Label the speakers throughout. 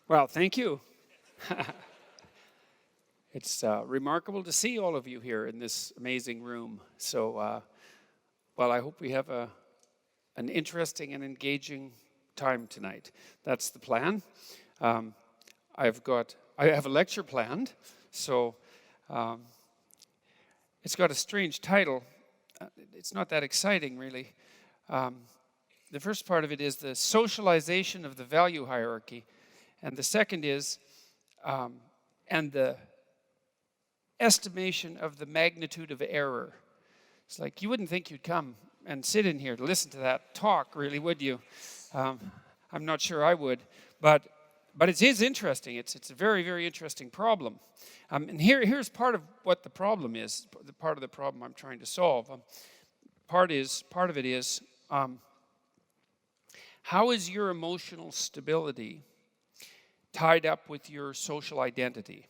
Speaker 1: Well, thank you. It's remarkable to see all of you here in this amazing room. So, I hope we have an interesting and engaging time tonight. That's the plan. I have a lecture planned, so it's got a strange title. It's not that exciting, really. The first part of it is the socialization of the value hierarchy. And the second is, and the estimation of the magnitude of error. It's like, you wouldn't think you'd come and sit in here to listen to that talk, really, would you? I'm not sure I would, but it is interesting. It's a very, very interesting problem. And here's part of what the problem is, the part of the problem I'm trying to solve. Part of it is, how is your emotional stability tied up with your social identity?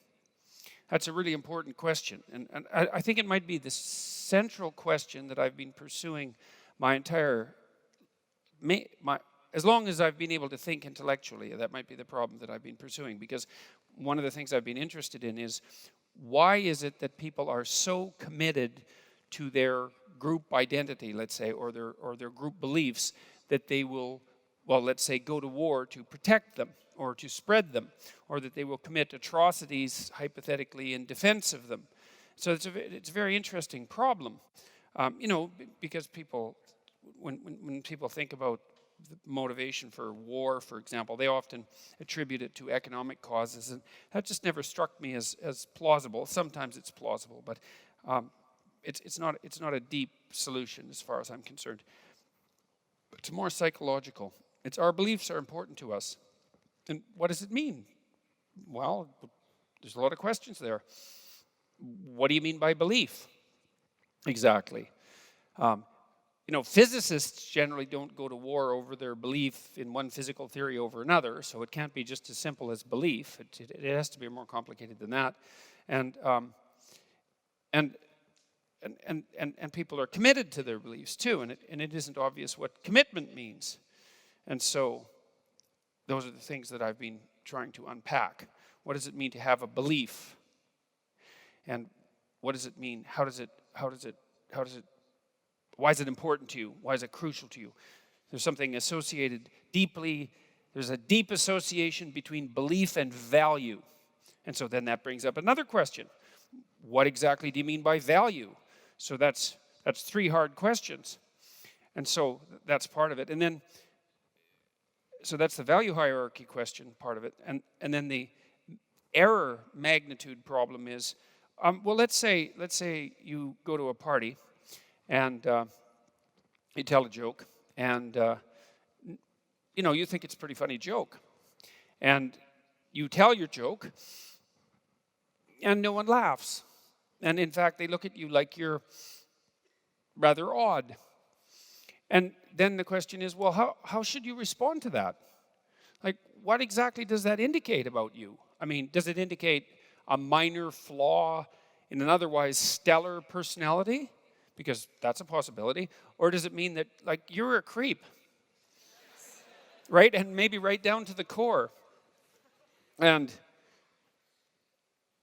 Speaker 1: That's a really important question. And I think it might be the central question that I've been pursuing as long as I've been able to think intellectually. That might be the problem that I've been pursuing. Because one of the things I've been interested in is, why is it that people are so committed to their group identity, let's say, or their group beliefs, that they will, let's say, go to war to protect them, or to spread them, or that they will commit atrocities, hypothetically, in defense of them. So it's a very interesting problem, because people, when people think about the motivation for war, for example, they often attribute it to economic causes, and that just never struck me as plausible. Sometimes it's plausible, but it's not a deep solution as far as I'm concerned. It's more psychological. Our beliefs are important to us. And what does it mean? Well, there's a lot of questions there. What do you mean by belief? Exactly. Physicists generally don't go to war over their belief in one physical theory over another, so it can't be just as simple as belief. It has to be more complicated than that. And people are committed to their beliefs too, and it isn't obvious what commitment means. And so those are the things that I've been trying to unpack. What does it mean to have a belief? And what does it mean? Why is it important to you? Why is it crucial to you? There's something associated deeply. There's a deep association between belief and value. And so then that brings up another question. What exactly do you mean by value? So that's three hard questions. And so that's part of it. And then, so that's the value hierarchy question, part of it. And then the error magnitude problem is, let's say you go to a party and you tell a joke, and you think it's a pretty funny joke. And you tell your joke, and no one laughs. And in fact, they look at you like you're rather odd. And then the question is, well, how should you respond to that? Like, what exactly does that indicate about you? I mean, does it indicate a minor flaw in an otherwise stellar personality? Because that's a possibility. Or does it mean that, like, you're a creep? Right? And maybe right down to the core. And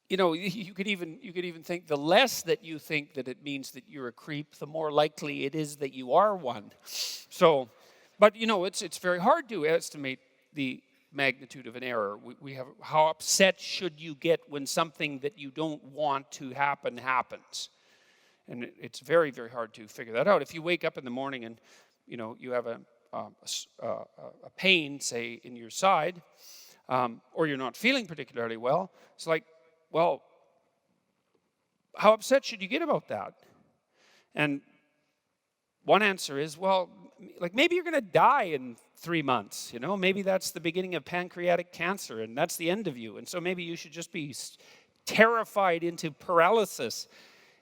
Speaker 1: you could even think the less that you think that it means that you're a creep, the more likely it is that you are one. So, but it's very hard to estimate the magnitude of an error. We have, how upset should you get when something that you don't want to happen happens? And it's very, very hard to figure that out. If you wake up in the morning and you have a pain, say, in your side, or you're not feeling particularly well, it's like, well, how upset should you get about that? And one answer is, well, like, maybe you're going to die in 3 months, maybe that's the beginning of pancreatic cancer and that's the end of you. And so maybe you should just be terrified into paralysis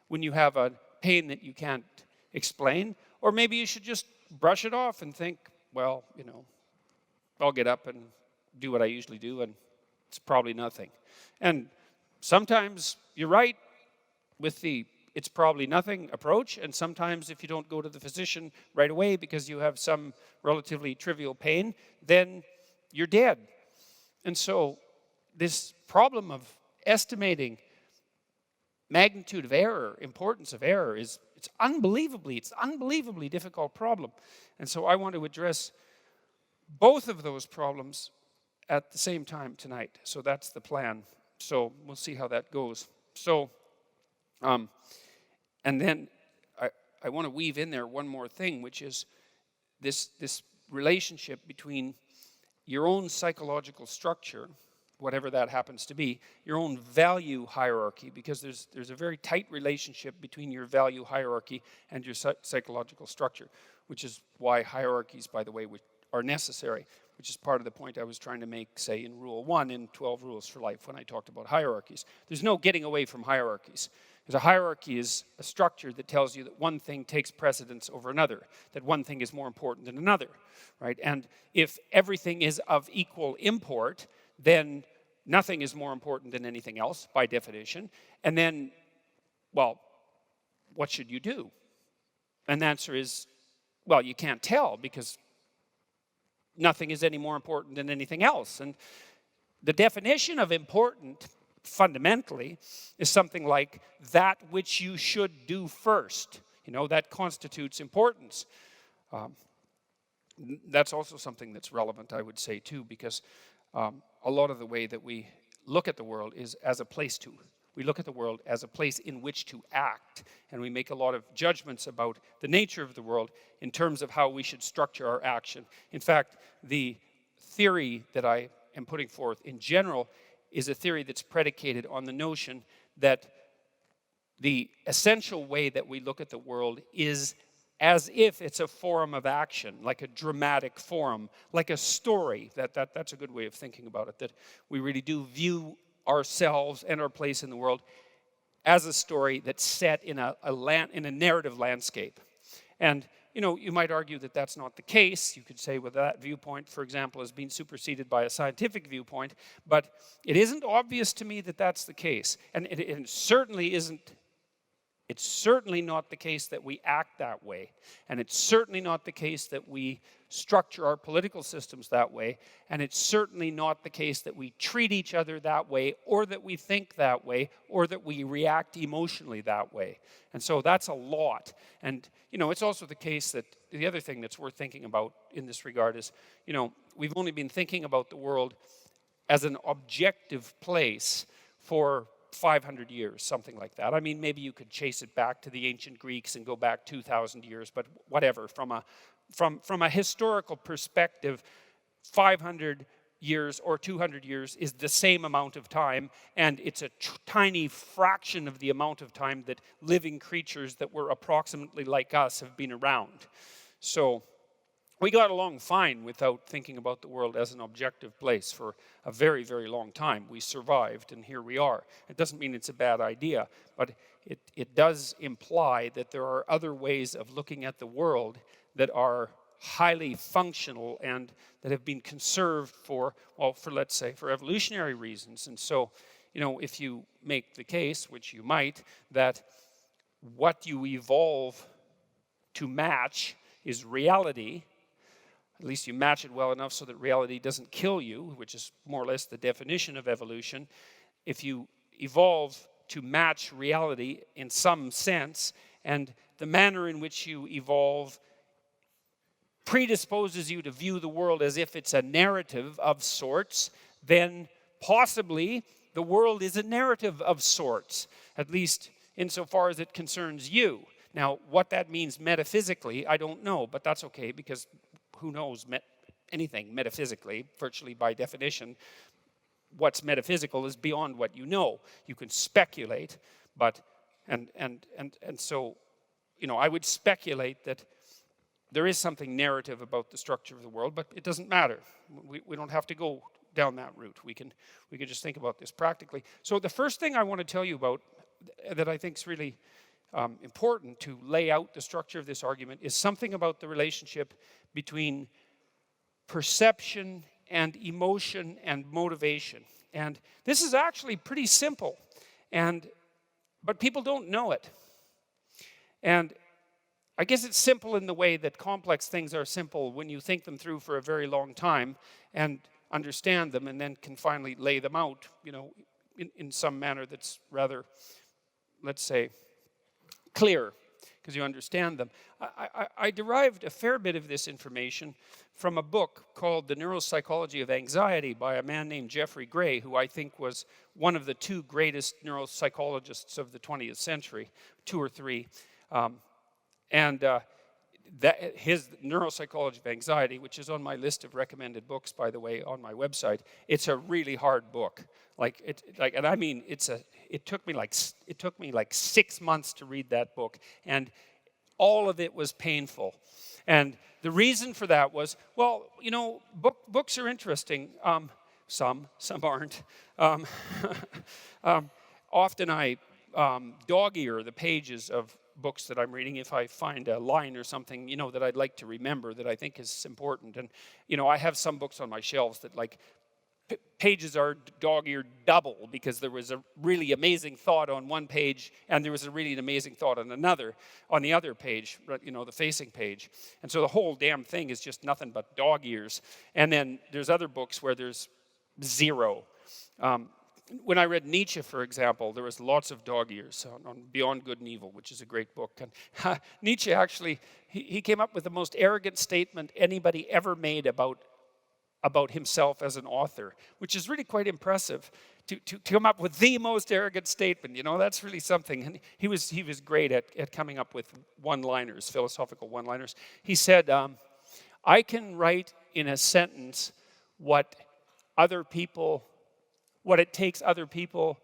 Speaker 1: when you have a pain that you can't explain. Or maybe you should just brush it off and think, well, I'll get up and do what I usually do, and it's probably nothing. And sometimes you're right with the it's probably nothing approach, and sometimes if you don't go to the physician right away because you have some relatively trivial pain, then you're dead. And so this problem of estimating magnitude of error, importance of error, it's unbelievably difficult problem. And so I want to address both of those problems at the same time tonight. So that's the plan. So we'll see how that goes. So, and then I want to weave in there one more thing, which is this relationship between your own psychological structure, whatever that happens to be, your own value hierarchy, because there's a very tight relationship between your value hierarchy and your psychological structure, which is why hierarchies, by the way, are necessary, which is part of the point I was trying to make, say, in Rule 1 in 12 Rules for Life when I talked about hierarchies. There's no getting away from hierarchies. Because a hierarchy is a structure that tells you that one thing takes precedence over another, that one thing is more important than another, right? And if everything is of equal import, then nothing is more important than anything else, by definition. And then, well, what should you do? And the answer is, well, you can't tell, because nothing is any more important than anything else. And the definition of important, fundamentally, is something like that which you should do first. That constitutes importance. That's also something that's relevant, I would say, too, because a lot of the way that we look at the world is as a place to. We look at the world as a place in which to act, and we make a lot of judgments about the nature of the world in terms of how we should structure our action. In fact, the theory that I am putting forth in general is a theory that's predicated on the notion that the essential way that we look at the world is as if it's a forum of action, like a dramatic forum, like a story. That's a good way of thinking about it, that we really do view ourselves and our place in the world as a story that's set in a narrative landscape. And you might argue that that's not the case. You could say, well, that viewpoint, for example, has been superseded by a scientific viewpoint, but it isn't obvious to me that that's the case. And it certainly isn't. It's certainly not the case that we act that way. And it's certainly not the case that we structure our political systems that way. And it's certainly not the case that we treat each other that way, or that we think that way, or that we react emotionally that way. And so that's a lot. And, it's also the case that the other thing that's worth thinking about in this regard is, we've only been thinking about the world as an objective place for 500 years, something like that. I mean, maybe you could chase it back to the ancient Greeks and go back 2,000 years, but whatever. From a historical perspective, 500 years or 200 years is the same amount of time, and it's a tiny fraction of the amount of time that living creatures that were approximately like us have been around. So we got along fine without thinking about the world as an objective place for a very, very long time. We survived, and here we are. It doesn't mean it's a bad idea, but it does imply that there are other ways of looking at the world that are highly functional and that have been conserved for let's say, for evolutionary reasons. And so, if you make the case, which you might, that what you evolve to match is reality, at least you match it well enough so that reality doesn't kill you, which is more or less the definition of evolution. If you evolve to match reality in some sense, and the manner in which you evolve predisposes you to view the world as if it's a narrative of sorts, then possibly the world is a narrative of sorts, at least insofar as it concerns you. Now, what that means metaphysically, I don't know, but that's okay, because who knows anything metaphysically, virtually by definition. What's metaphysical is beyond what you know. You can speculate, but and so, I would speculate that there is something narrative about the structure of the world, but it doesn't matter. We don't have to go down that route. We can just think about this practically. So the first thing I want to tell you about that I think is really important to lay out the structure of this argument is something about the relationship between perception and emotion and motivation. And this is actually pretty simple, but people don't know it. And I guess it's simple in the way that complex things are simple when you think them through for a very long time. And understand them and then can finally lay them out, in some manner that's rather, let's say, clear, because you understand them. I derived a fair bit of this information from a book called The Neuropsychology of Anxiety by a man named Jeffrey Gray, who I think was one of the two greatest neuropsychologists of the 20th century, two or three. His Neuropsychology of Anxiety, which is on my list of recommended books, by the way, on my website, it's a really hard book. It took me like 6 months to read that book, and all of it was painful. And the reason for that was, well, books are interesting. Some aren't. Often I dog-ear the pages of books that I'm reading if I find a line or something, that I'd like to remember that I think is important. And, I have some books on my shelves that, pages are dog-eared double because there was a really amazing thought on one page and there was a really amazing thought on the other page, the facing page. And so the whole damn thing is just nothing but dog ears. And then there's other books where there's zero. When I read Nietzsche, for example, there was lots of dog ears on Beyond Good and Evil, which is a great book. And Nietzsche actually, he came up with the most arrogant statement anybody ever made about himself as an author, which is really quite impressive. To come up with the most arrogant statement, that's really something. And he was great at coming up with one-liners, philosophical one-liners. He said, I can write in a sentence what it takes other people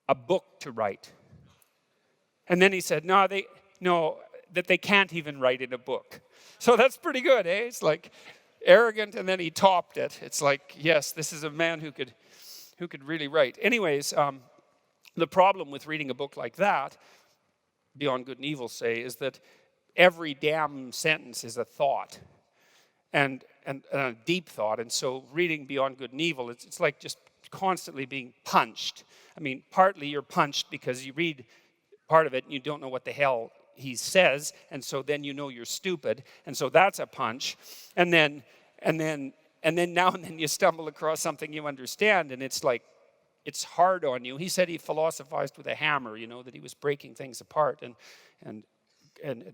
Speaker 1: a book to write. And then he said, that they can't even write in a book. So that's pretty good, eh? It's like arrogant, and then he topped it. It's like, yes, this is a man who could really write. Anyways, the problem with reading a book like that, Beyond Good and Evil say, is that every damn sentence is a thought, and a deep thought. And so reading Beyond Good and Evil, it's like just constantly being punched. I mean, partly you're punched because you read part of it and you don't know what the hell he says, and so then you're stupid, and so that's a punch. And then now and then you stumble across something you understand, and it's like, it's hard on you. He said he philosophized with a hammer, that he was breaking things apart, and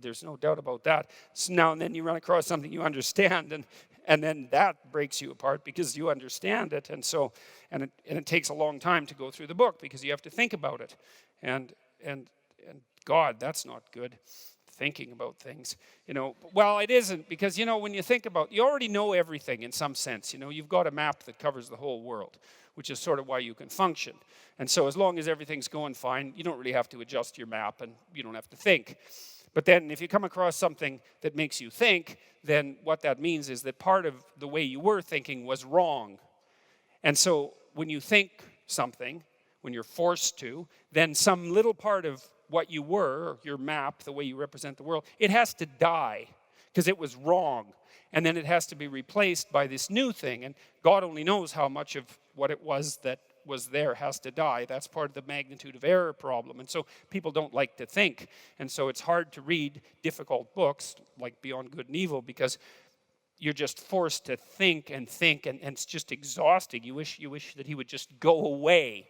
Speaker 1: there's no doubt about that. So now and then you run across something you understand, and then that breaks you apart because you understand it, and it takes a long time to go through the book because you have to think about it, and God, that's not good, thinking about things. Well, it isn't, because, when you think about, you already know everything in some sense. You've got a map that covers the whole world, which is sort of why you can function. And so as long as everything's going fine, you don't really have to adjust your map, and you don't have to think. But then if you come across something that makes you think, then what that means is that part of the way you were thinking was wrong. And so when you think something, when you're forced to, then some little part of what you were, your map, the way you represent the world, it has to die because it was wrong. And then it has to be replaced by this new thing. And God only knows how much of what it was that was there has to die. That's part of the magnitude of error problem. And so people don't like to think. And so it's hard to read difficult books like Beyond Good and Evil because you're just forced to think, and it's just exhausting. You wish that he would just go away,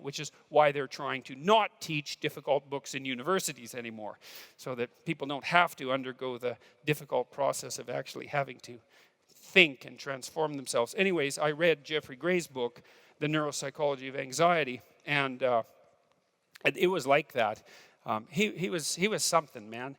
Speaker 1: which is why they're trying to not teach difficult books in universities anymore, so that people don't have to undergo the difficult process of actually having to think and transform themselves. Anyways, I read Jeffrey Gray's book, The Neuropsychology of Anxiety, and it was like that. He was something, man.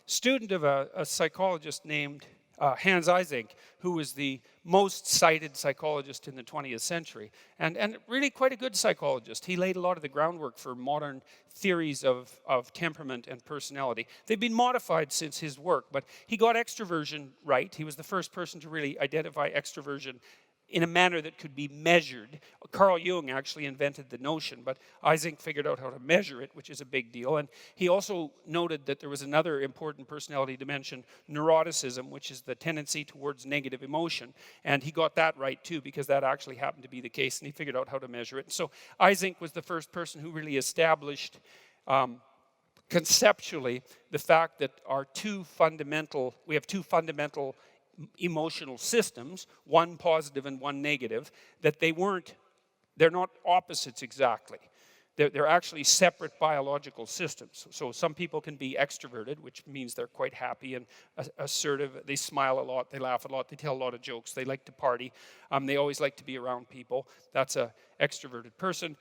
Speaker 1: Student of a psychologist named Hans Eysenck, who was the most cited psychologist in the 20th century, and really quite a good psychologist. He laid a lot of the groundwork for modern theories of temperament and personality. They've been modified since his work, but he got extroversion right. He was the first person to really identify extroversion in a manner that could be measured. Carl Jung actually invented the notion, but Eysenck figured out how to measure it, which is a big deal. And he also noted that there was another important personality dimension, neuroticism, which is the tendency towards negative emotion. And he got that right too, because that actually happened to be the case, and he figured out how to measure it. And so Eysenck was the first person who really established conceptually the fact that we have two fundamental emotional systems, one positive and one negative, that they're not opposites exactly. They're actually separate biological systems. So some people can be extroverted, which means they're quite happy and assertive. They smile a lot, they laugh a lot, they tell a lot of jokes, they like to party. They always like to be around people. That's an extroverted person.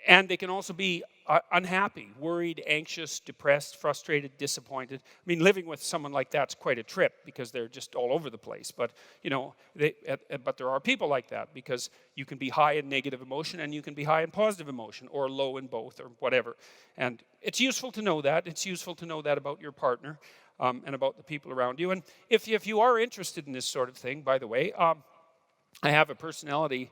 Speaker 1: And they can also be unhappy, worried, anxious, depressed, frustrated, disappointed. I mean, living with someone like that's quite a trip because they're just all over the place. But, but there are people like that because you can be high in negative emotion and you can be high in positive emotion or low in both or whatever. And it's useful to know that. It's useful to know that about your partner and about the people around you. And if you are interested in this sort of thing, by the way, I have a personality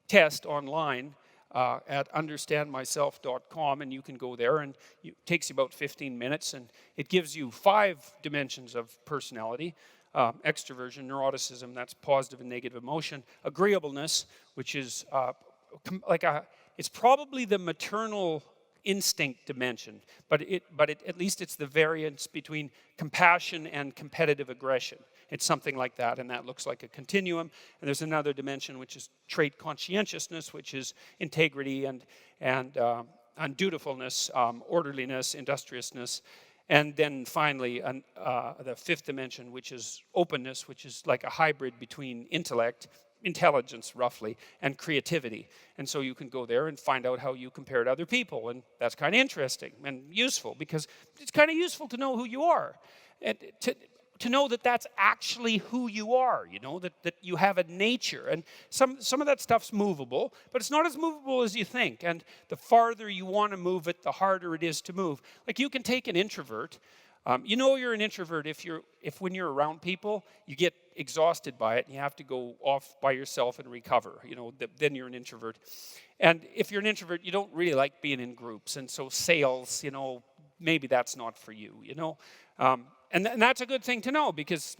Speaker 1: test online at understandmyself.com, and you can go there, and it takes you about 15 minutes, and it gives you 5 dimensions of personality: extroversion, neuroticism, that's positive and negative emotion; agreeableness, which is it's probably the maternal instinct dimension, but at least it's the variance between compassion and competitive aggression. It's something like that, and that looks like a continuum. And there's another dimension, which is trait conscientiousness, which is integrity and dutifulness, orderliness, industriousness. And then finally, the 5th dimension, which is openness, which is like a hybrid between intelligence, roughly, and creativity. And so you can go there and find out how you compare to other people. And that's kind of interesting and useful, because it's kind of useful to know who you are. And to know that that's actually who you are, that you have a nature. And some of that stuff's movable, but it's not as movable as you think. And the farther you want to move it, the harder it is to move. Like, you can take an introvert. You're an introvert if when you're around people, you get exhausted by it and you have to go off by yourself and recover. Then you're an introvert. And if you're an introvert, you don't really like being in groups. And so sales, maybe that's not for you, And that's a good thing to know, because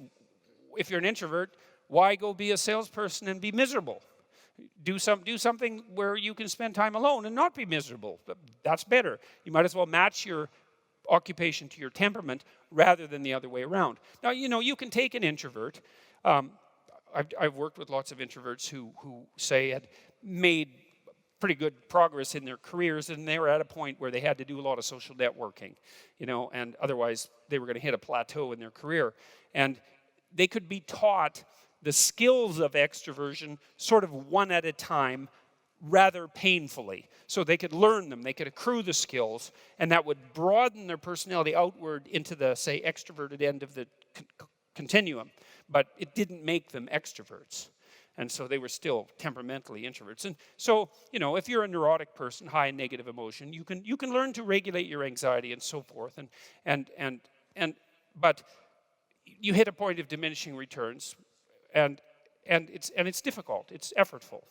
Speaker 1: if you're an introvert, why go be a salesperson and be miserable? Do something where you can spend time alone and not be miserable. That's better. You might as well match your occupation to your temperament rather than the other way around. Now, you can take an introvert. I've worked with lots of introverts who say had made pretty good progress in their careers, and they were at a point where they had to do a lot of social networking, and otherwise they were going to hit a plateau in their career. And they could be taught the skills of extroversion sort of one at a time, rather painfully. So they could learn them, they could accrue the skills, and that would broaden their personality outward into the, say, extroverted end of the continuum. But it didn't make them extroverts. And so they were still temperamentally introverts. And so, if you're a neurotic person, high in negative emotion, you can learn to regulate your anxiety and so forth. But you hit a point of diminishing returns, and it's difficult. It's effortful.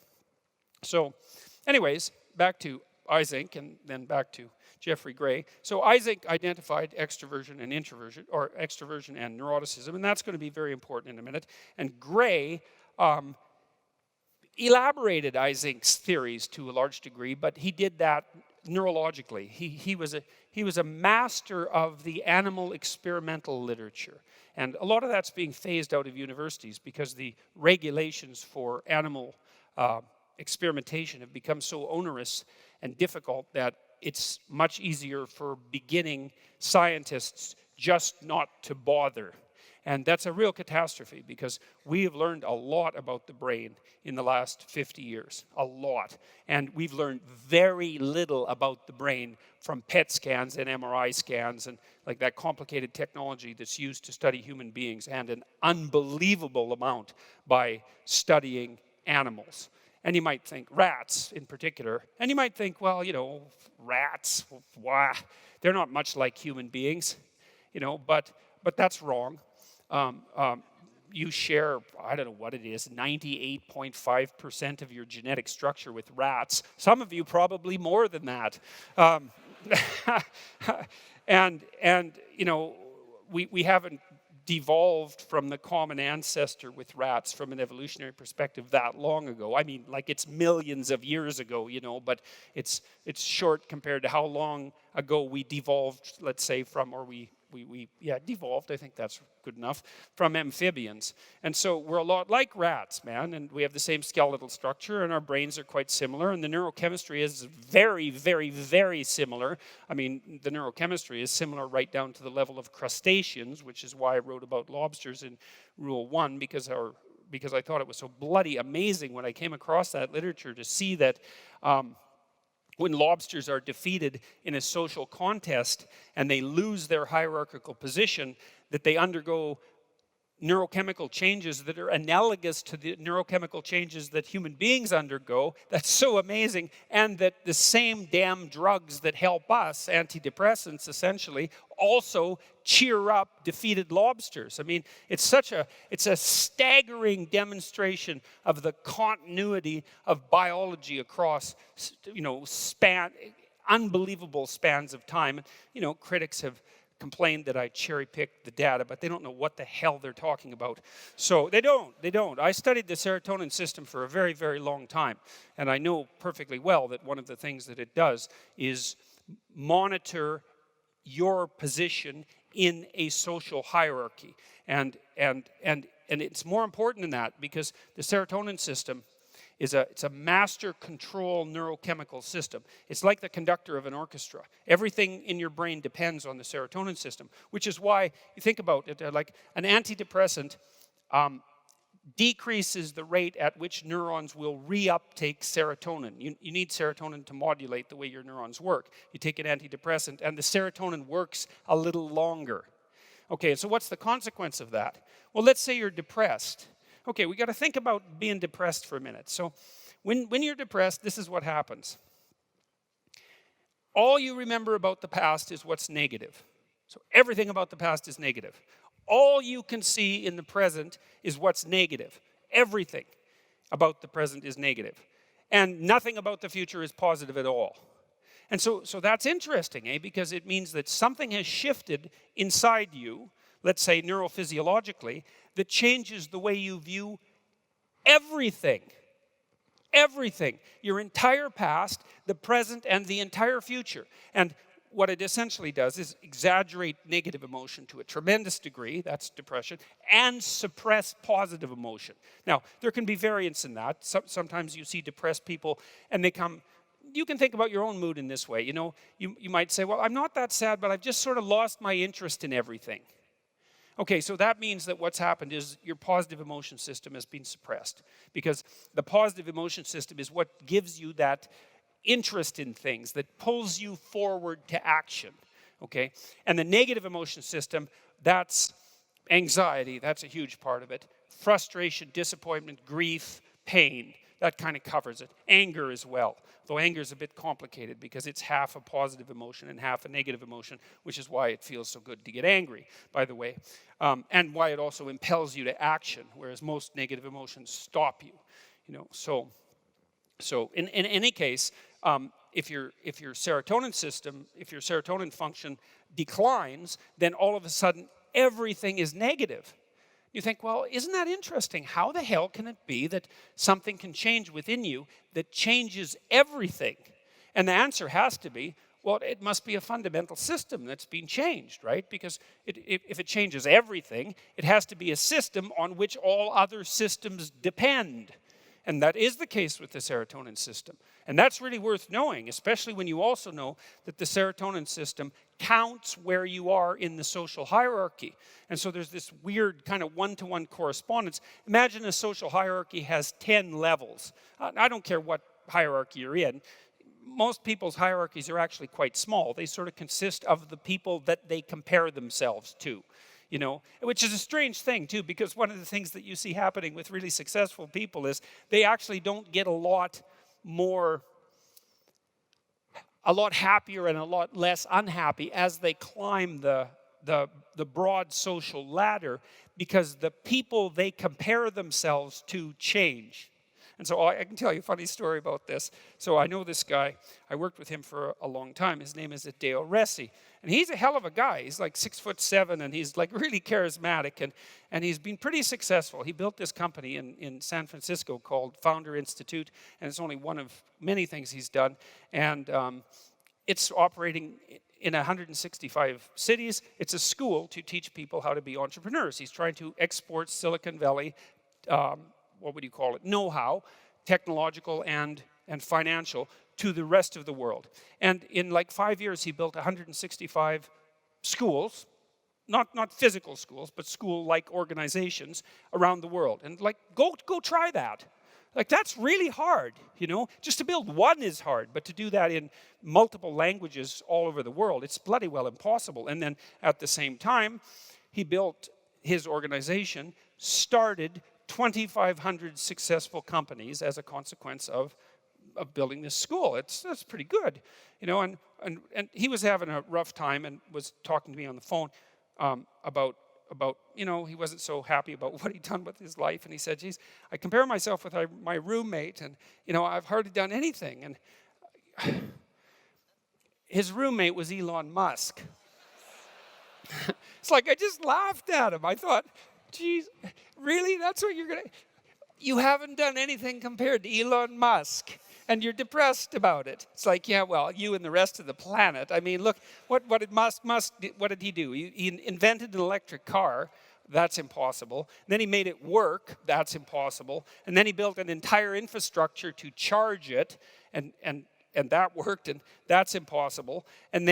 Speaker 1: So, anyways, back to Eysenck and then back to Jeffrey Gray. So Eysenck identified extroversion and introversion, or extroversion and neuroticism, and that's going to be very important in a minute. And Gray elaborated Eysenck's theories to a large degree, but he did that neurologically. He was a master of the animal experimental literature, and a lot of that's being phased out of universities because the regulations for animal experimentation have become so onerous and difficult that it's much easier for beginning scientists just not to bother. And that's a real catastrophe, because we have learned a lot about the brain in the last 50 years, a lot. And we've learned very little about the brain from PET scans and MRI scans and like that complicated technology that's used to study human beings, and an unbelievable amount by studying animals. And you might think, rats in particular, and you might think, well, rats, why? They're not much like human beings, but that's wrong. You share, I don't know what it is, 98.5% of your genetic structure with rats. Some of you probably more than that. We haven't devolved from the common ancestor with rats from an evolutionary perspective that long ago. I mean, like, it's millions of years ago, but it's short compared to how long ago we devolved, let's say, from, or we devolved, I think that's good enough, from amphibians. And so we're a lot like rats, man, and we have the same skeletal structure, and our brains are quite similar, and the neurochemistry is very, very, very similar. I mean, the neurochemistry is similar right down to the level of crustaceans, which is why I wrote about lobsters in Rule 1, because I thought it was so bloody amazing when I came across that literature to see that when lobsters are defeated in a social contest and they lose their hierarchical position, that they undergo neurochemical changes that are analogous to the neurochemical changes that human beings undergo. That's so amazing. And that the same damn drugs that help us, antidepressants essentially, also cheer up defeated lobsters. I mean, it's a staggering demonstration of the continuity of biology across, unbelievable spans of time. Critics have complained that I cherry-picked the data, but they don't know what the hell they're talking about. So they don't. I studied the serotonin system for a very, very long time, and I know perfectly well that one of the things that it does is monitor your position in a social hierarchy. And it's more important than that, because the serotonin system it's a master control neurochemical system. It's like the conductor of an orchestra. Everything in your brain depends on the serotonin system, which is why you think about it like an antidepressant decreases the rate at which neurons will reuptake serotonin. You need serotonin to modulate the way your neurons work. You take an antidepressant and the serotonin works a little longer. Okay, so what's the consequence of that? Well, let's say you're depressed. Okay, we got to think about being depressed for a minute. So when you're depressed, this is what happens. All you remember about the past is what's negative. So everything about the past is negative. All you can see in the present is what's negative. Everything about the present is negative. And nothing about the future is positive at all. And so that's interesting, because it means that something has shifted inside you, let's say neurophysiologically, that changes the way you view everything. Everything. Your entire past, the present, and the entire future. And what it essentially does is exaggerate negative emotion to a tremendous degree, that's depression, and suppress positive emotion. Now, there can be variance in that. Sometimes you see depressed people, and you can think about your own mood in this way. You might say, well, I'm not that sad, but I've just sort of lost my interest in everything. Okay, so that means that what's happened is your positive emotion system has been suppressed, because the positive emotion system is what gives you that interest in things, that pulls you forward to action, okay? And the negative emotion system, that's anxiety, that's a huge part of it. Frustration, disappointment, grief, pain, that kind of covers it. Anger as well, though anger is a bit complicated because it's half a positive emotion and half a negative emotion, which is why it feels so good to get angry, by the way, and why it also impels you to action, whereas most negative emotions stop you. So in any case, if your serotonin function declines, then all of a sudden everything is negative. You think, well, isn't that interesting? How the hell can it be that something can change within you that changes everything? And the answer has to be, well, it must be a fundamental system that's been changed, right? Because if it changes everything, it has to be a system on which all other systems depend. And that is the case with the serotonin system. And that's really worth knowing, especially when you also know that the serotonin system counts where you are in the social hierarchy. And so there's this weird kind of one-to-one correspondence. Imagine a social hierarchy has 10 levels. I don't care what hierarchy you're in. Most people's hierarchies are actually quite small. They sort of consist of the people that they compare themselves to. Which is a strange thing, too, because one of the things that you see happening with really successful people is they actually don't get a lot happier and a lot less unhappy as they climb the broad social ladder, because the people they compare themselves to change. And so I can tell you a funny story about this. So I know this guy. I worked with him for a long time. His name is Adeo Resi. And he's a hell of a guy. He's like 6'7", and he's like really charismatic. And he's been pretty successful. He built this company in San Francisco called Founder Institute. And it's only one of many things he's done. And it's operating in 165 cities. It's a school to teach people how to be entrepreneurs. He's trying to export Silicon Valley, what would you call it, know-how, technological and financial, to the rest of the world. And in like 5 years, he built 165 schools, not physical schools, but school-like organizations around the world. And like, go try that. Like, that's really hard, you know? Just to build one is hard, but to do that in multiple languages all over the world, it's bloody well impossible. And then at the same time, he built his organization, started 2,500 successful companies as a consequence of building this school. That's pretty good, you know? And he was having a rough time and was talking to me on the phone about, you know, he wasn't so happy about what he'd done with his life. And he said, geez, I compare myself with my roommate, and, you know, I've hardly done anything. And his roommate was Elon Musk. It's like, I just laughed at him. I thought, geez, really? That's what you're going to... You haven't done anything compared to Elon Musk, and you're depressed about it. It's like, yeah, well, you and the rest of the planet. I mean, look, what did Musk what did he do? He invented an electric car. That's impossible. Then he made it work. That's impossible. And then he built an entire infrastructure to charge it, and that worked, and that's impossible. And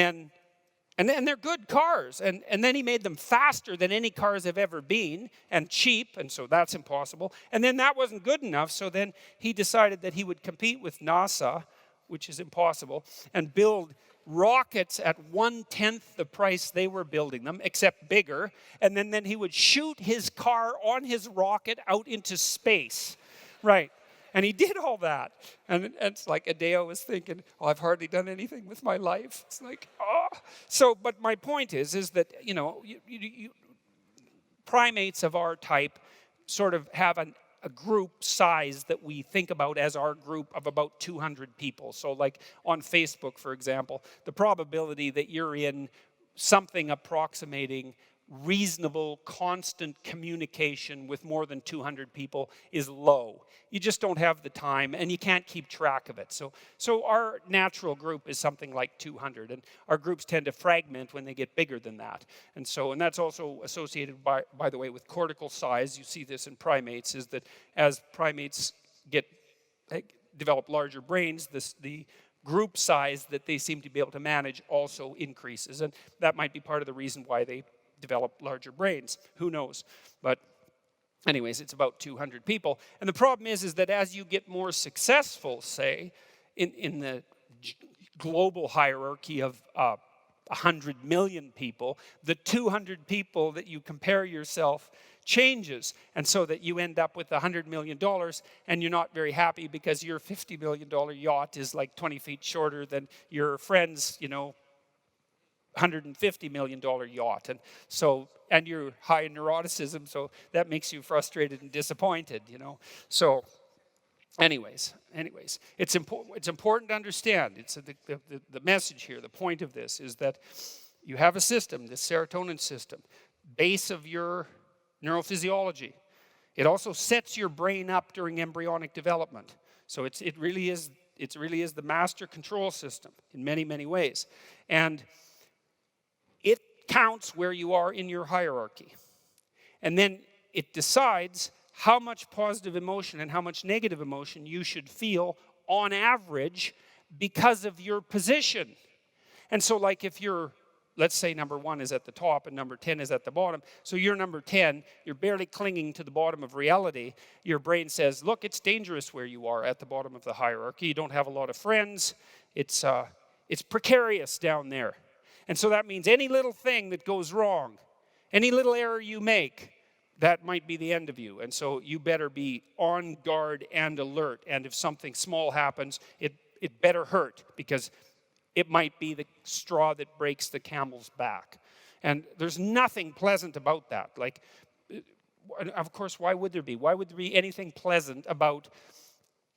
Speaker 1: they're good cars. And then he made them faster than any cars have ever been, and cheap, and so that's impossible. And then that wasn't good enough, so then he decided that he would compete with NASA, which is impossible, and build rockets at 1/10 the price they were building them, except bigger. And then he would shoot his car on his rocket out into space. Right. And he did all that. And it's like a day I was thinking, oh, I've hardly done anything with my life. It's like, oh. So, but my point is that, you know, primates of our type sort of have a group size that we think about as our group of about 200 people. So like on Facebook, for example, the probability that you're in something approximating reasonable, constant communication with more than 200 people is low. You just don't have the time, and you can't keep track of it. So our natural group is something like 200, and our groups tend to fragment when they get bigger than that. And that's also associated, by the way, with cortical size. You see this in primates, is that as primates develop larger brains, the group size that they seem to be able to manage also increases, and that might be part of the reason why they develop larger brains. Who knows? But anyways, it's about 200 people. And the problem is that as you get more successful, say, in the global hierarchy of 100 million people, the 200 people that you compare yourself changes. And so that you end up with $100 million, and you're not very happy because your $50 million yacht is like 20 feet shorter than your friend's, you know, $150 million yacht. And you're high in neuroticism, so that makes you frustrated and disappointed, you know. So anyways, it's important to understand. It's the message here, the point of this is that you have a system, the serotonin system, base of your neurophysiology. It also sets your brain up during embryonic development. So it really is the master control system in many, many ways. And it counts where you are in your hierarchy. And then it decides how much positive emotion and how much negative emotion you should feel on average because of your position. And so like if you're, let's say number 1 is at the top and number 10 is at the bottom. So you're number 10, you're barely clinging to the bottom of reality. Your brain says, look, it's dangerous where you are at the bottom of the hierarchy. You don't have a lot of friends. It's precarious down there. And so that means any little thing that goes wrong, any little error you make, that might be the end of you. And so you better be on guard and alert. And if something small happens, it better hurt, because it might be the straw that breaks the camel's back. And there's nothing pleasant about that. Like, of course, why would there be? Why would there be anything pleasant about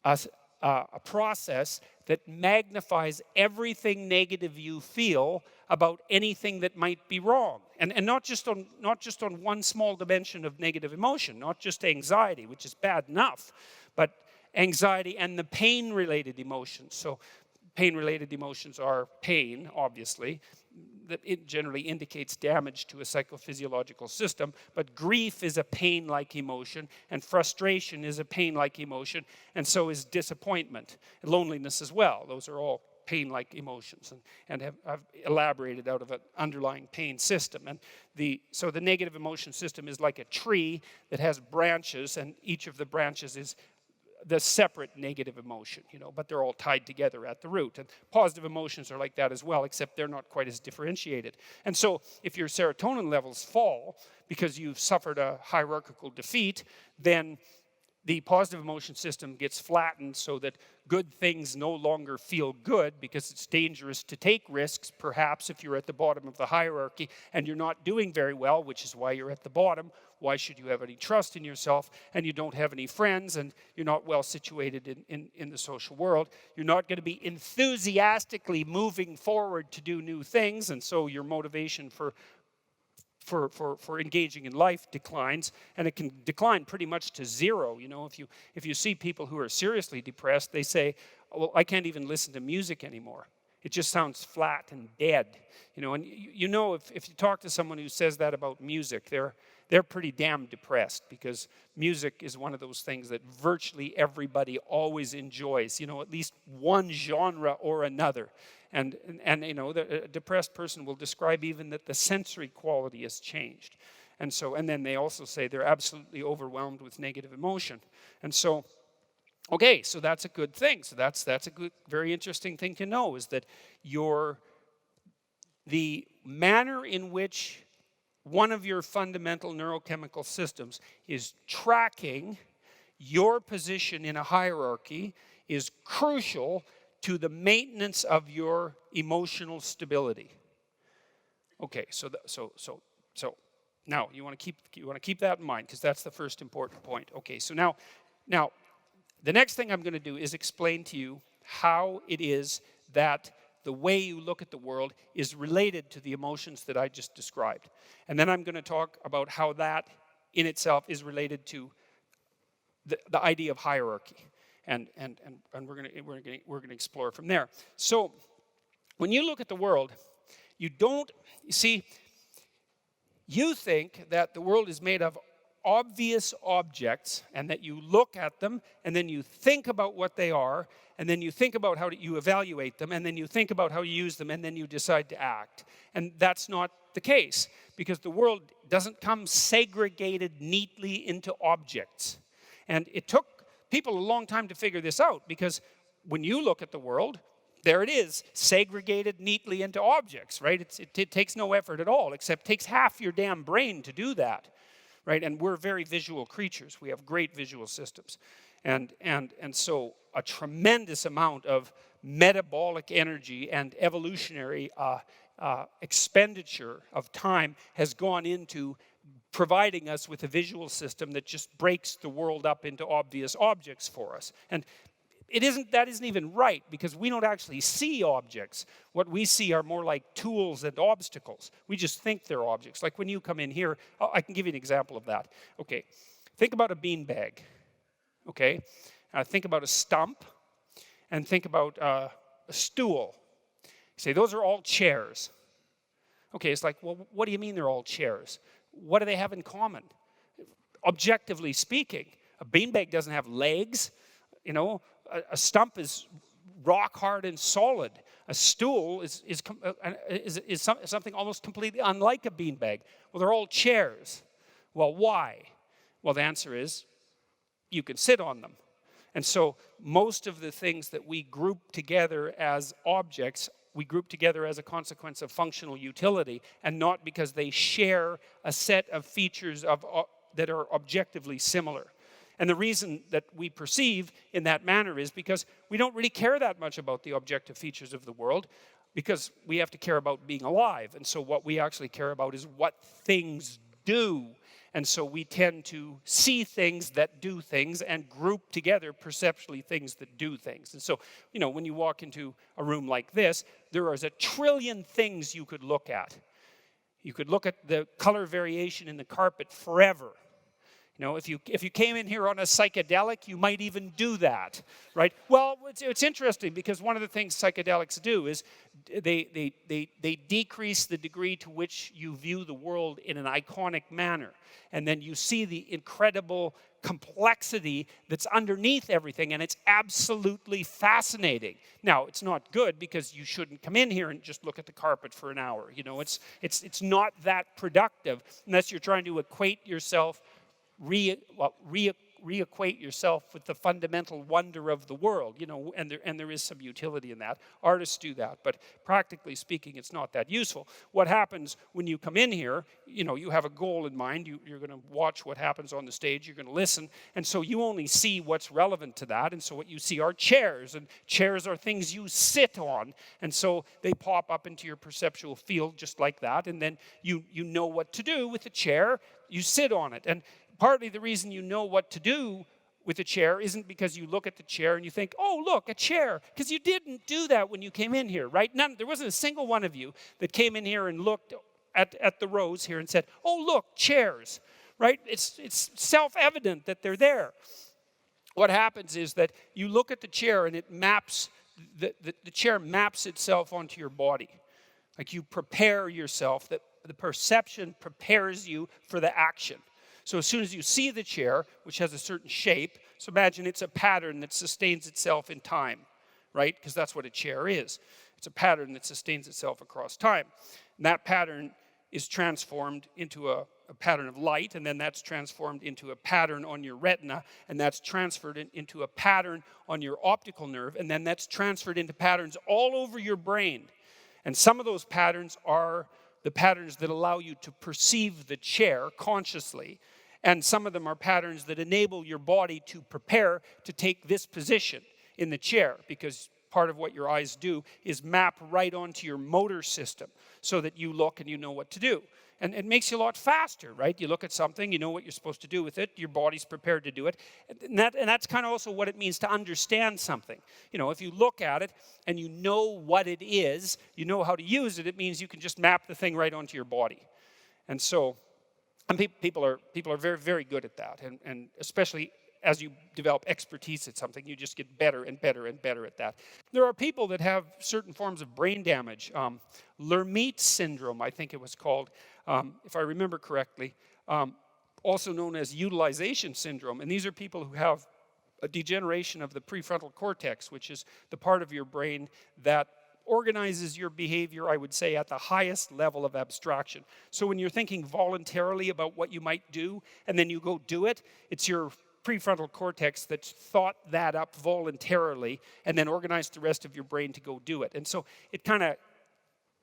Speaker 1: a process that magnifies everything negative you feel about anything that might be wrong? And not just on one small dimension of negative emotion, not just anxiety, which is bad enough, but anxiety and the pain-related emotions. So pain-related emotions are pain, obviously. that it generally indicates damage to a psychophysiological system, but grief is a pain-like emotion, and frustration is a pain-like emotion, and so is disappointment, and loneliness as well. Those are all pain-like emotions, and I've elaborated out of an underlying pain system. And so the negative emotion system is like a tree that has branches, and each of the branches is the separate negative emotion, but they're all tied together at the root. And positive emotions are like that as well, except they're not quite as differentiated. And so if your serotonin levels fall because you've suffered a hierarchical defeat, then the positive emotion system gets flattened so that good things no longer feel good because it's dangerous to take risks, perhaps if you're at the bottom of the hierarchy and you're not doing very well, which is why you're at the bottom. Why should you have any trust in yourself, and you don't have any friends, and you're not well situated in the social world? You're not going to be enthusiastically moving forward to do new things, and so your motivation for engaging in life declines, and it can decline pretty much to zero. If you see people who are seriously depressed, they say, well, I can't even listen to music anymore. It just sounds flat and dead. And if you talk to someone who says that about music, they're pretty damn depressed, because music is one of those things that virtually everybody always enjoys, at least one genre or another. And the depressed person will describe even that the sensory quality has changed. And then they also say they're absolutely overwhelmed with negative emotion. And so, okay, so that's a good thing. So that's a good, very interesting thing to know, is that the manner in which one of your fundamental neurochemical systems is tracking your position in a hierarchy is crucial to the maintenance of your emotional stability. Okay, so now you want to keep that in mind, because that's the first important point. Okay, so now the next thing I'm going to do is explain to you how it is that the way you look at the world is related to the emotions that I just described. And then I'm going to talk about how that in itself is related to the idea of hierarchy. And we're going to explore from there. So when you look at the world, you think that the world is made of obvious objects, and that you look at them, and then you think about what they are, and then you think about how you evaluate them, and then you think about how you use them, and then you decide to act. And that's not the case, because the world doesn't come segregated neatly into objects. And it took people a long time to figure this out, because when you look at the world, there it is, segregated neatly into objects, right? It takes no effort at all, except takes half your damn brain to do that. Right? And we're very visual creatures. We have great visual systems. And so a tremendous amount of metabolic energy and evolutionary expenditure of time has gone into providing us with a visual system that just breaks the world up into obvious objects for us. And that isn't even right, because we don't actually see objects. What we see are more like tools and obstacles. We just think they're objects. Like when you come in here, I can give you an example of that. Okay, think about a beanbag. Okay, think about a stump, and think about a stool. You say, those are all chairs. Okay, it's like, well, what do you mean they're all chairs? What do they have in common? Objectively speaking, a beanbag doesn't have legs. A stump is rock hard and solid. A stool is something almost completely unlike a beanbag. Well, they're all chairs. Well, why? Well, the answer is you can sit on them. And so most of the things that we group together as objects, we group together as a consequence of functional utility, and not because they share a set of features that are objectively similar. And the reason that we perceive in that manner is because we don't really care that much about the objective features of the world, because we have to care about being alive. And so what we actually care about is what things do. And so we tend to see things that do things and group together perceptually things that do things. And so, when you walk into a room like this, there is a trillion things you could look at. You could look at the color variation in the carpet forever. You know, if you came in here on a psychedelic, you might even do that, right? Well, it's interesting because one of the things psychedelics do is they decrease the degree to which you view the world in an iconic manner. And then you see the incredible complexity that's underneath everything, and it's absolutely fascinating. Now, it's not good because you shouldn't come in here and just look at the carpet for an hour. You know, it's not that productive unless you're trying to equate yourself reacquaint yourself with the fundamental wonder of the world, you know, and there is some utility in that. Artists do that, but practically speaking, it's not that useful. What happens when you come in here, you know, you have a goal in mind. You're going to watch what happens on the stage. You're going to listen, and so you only see what's relevant to that, and so what you see are chairs, and chairs are things you sit on, and so they pop up into your perceptual field just like that, and then you know what to do with the chair. You sit on it, and partly the reason you know what to do with a chair isn't because you look at the chair and you think, oh, look, a chair, because you didn't do that when you came in here, right? There wasn't a single one of you that came in here and looked at the rows here and said, oh, look, chairs, right? It's self-evident that they're there. What happens is that you look at the chair and it maps, the chair maps itself onto your body. Like you prepare yourself, that the perception prepares you for the action. So as soon as you see the chair, which has a certain shape, so imagine it's a pattern that sustains itself in time, right? Because that's what a chair is. It's a pattern that sustains itself across time. And that pattern is transformed into a pattern of light, and then that's transformed into a pattern on your retina, and that's transferred into a pattern on your optical nerve, and then that's transferred into patterns all over your brain. And some of those patterns are the patterns that allow you to perceive the chair consciously, and some of them are patterns that enable your body to prepare to take this position in the chair, because part of what your eyes do is map right onto your motor system so that you look and you know what to do. And it makes you a lot faster, right? You look at something, you know what you're supposed to do with it, your body's prepared to do it. And that's kind of also what it means to understand something. You know, if you look at it and you know what it is, you know how to use it, it means you can just map the thing right onto your body. And so, people are very, very good at that. And especially as you develop expertise at something, you just get better and better and better at that. There are people that have certain forms of brain damage. Lermite syndrome, I think it was called, if I remember correctly, also known as utilization syndrome. And these are people who have a degeneration of the prefrontal cortex, which is the part of your brain that organizes your behavior, I would say, at the highest level of abstraction. So when you're thinking voluntarily about what you might do, and then you go do it, it's your prefrontal cortex that's thought that up voluntarily and then organized the rest of your brain to go do it. And so it kind of,